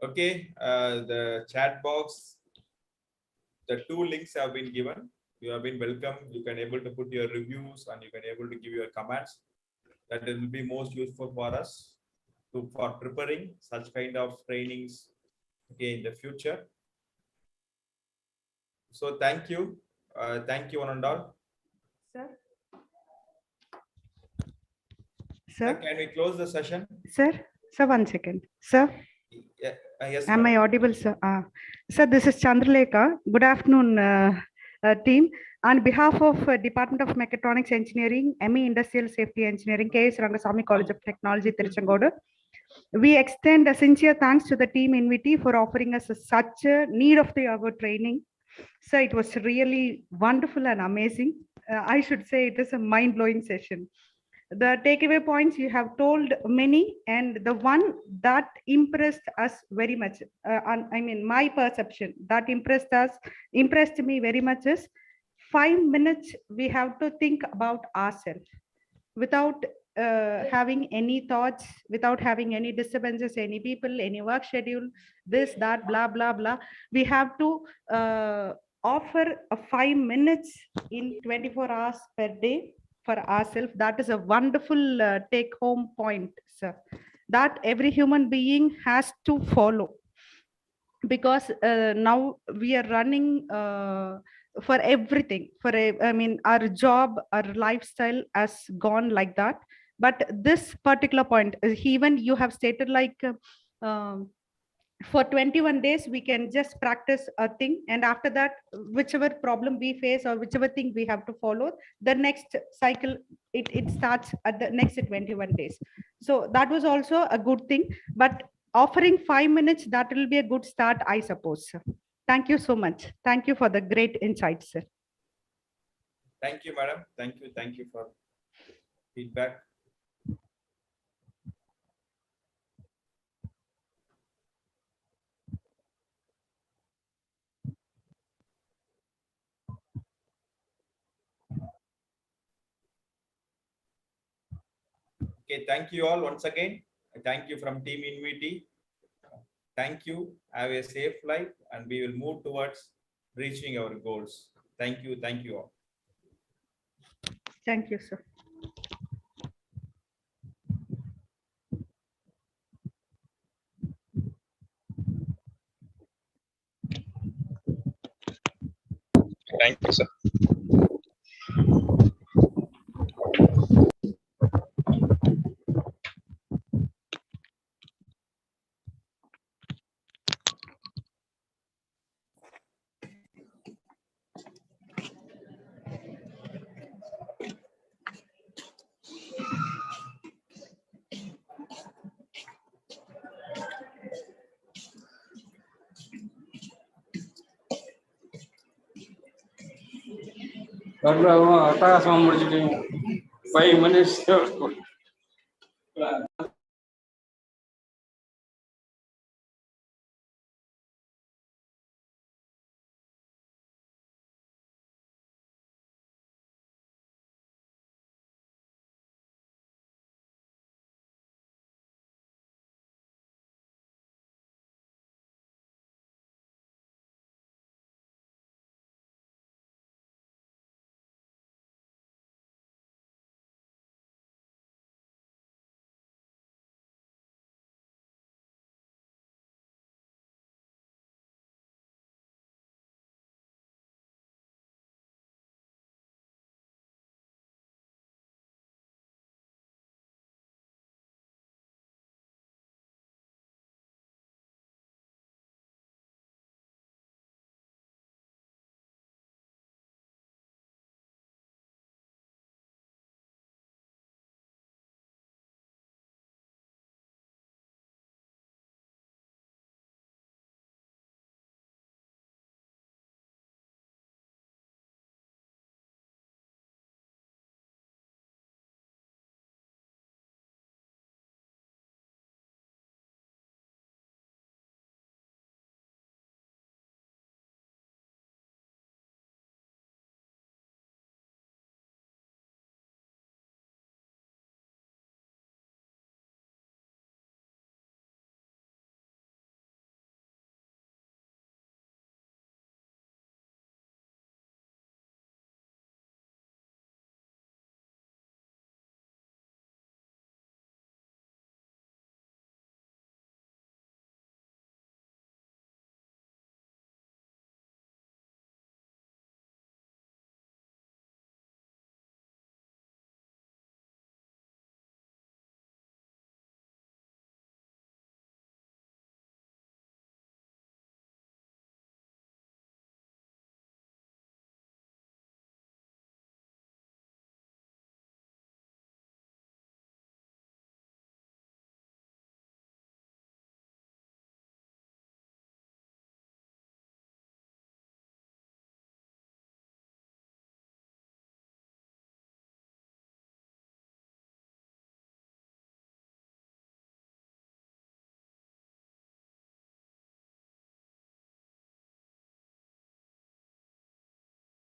Okay, the chat box, the 2 links have been given. You have been welcome. You can able to put your reviews and you can able to give your comments. That will be most useful for us for preparing such kind of trainings, okay, in the future. So thank you one and all. Sir. Sir, can we close the session? Sir, 1 second. Sir, Yes. am I audible, sir? Sir, this is Chandralekha. Good afternoon, team. On behalf of Department of Mechatronics Engineering, ME Industrial Safety Engineering, KS Rangasamy College of Technology, Tiruchengodu, we extend a sincere thanks to the team INVITI for offering us such a need of the hour training. So it was really wonderful and amazing. I should say it is a mind-blowing session. The takeaway points you have told many, and the one that impressed us very much, I mean, my perception that impressed me very much is 5 minutes we have to think about ourselves without having any thoughts, without having any disturbances, any people, any work schedule, this, that, blah, blah, blah. We have to offer a 5 minutes in 24 hours per day for ourselves. That is a wonderful take home point, sir, that every human being has to follow, because now we are running for everything, I mean, our job, our lifestyle has gone like that. But this particular point, even you have stated like for 21 days we can just practice a thing, and after that whichever problem we face or whichever thing we have to follow, the next cycle it starts at the next 21 days. So that was also a good thing, but offering 5 minutes, that will be a good start, I suppose, sir. Thank you so much. Thank you for the great insights, sir. Thank you, madam. Thank you for feedback. Okay, thank you all once again. Thank you from Team INVITI. Thank you. Have a safe life, and we will move towards reaching our goals. Thank you. Thank you all. Thank you, sir. Thank you, sir. அட்டகாசமா முடிச்சிட்டீங்க 5 minutes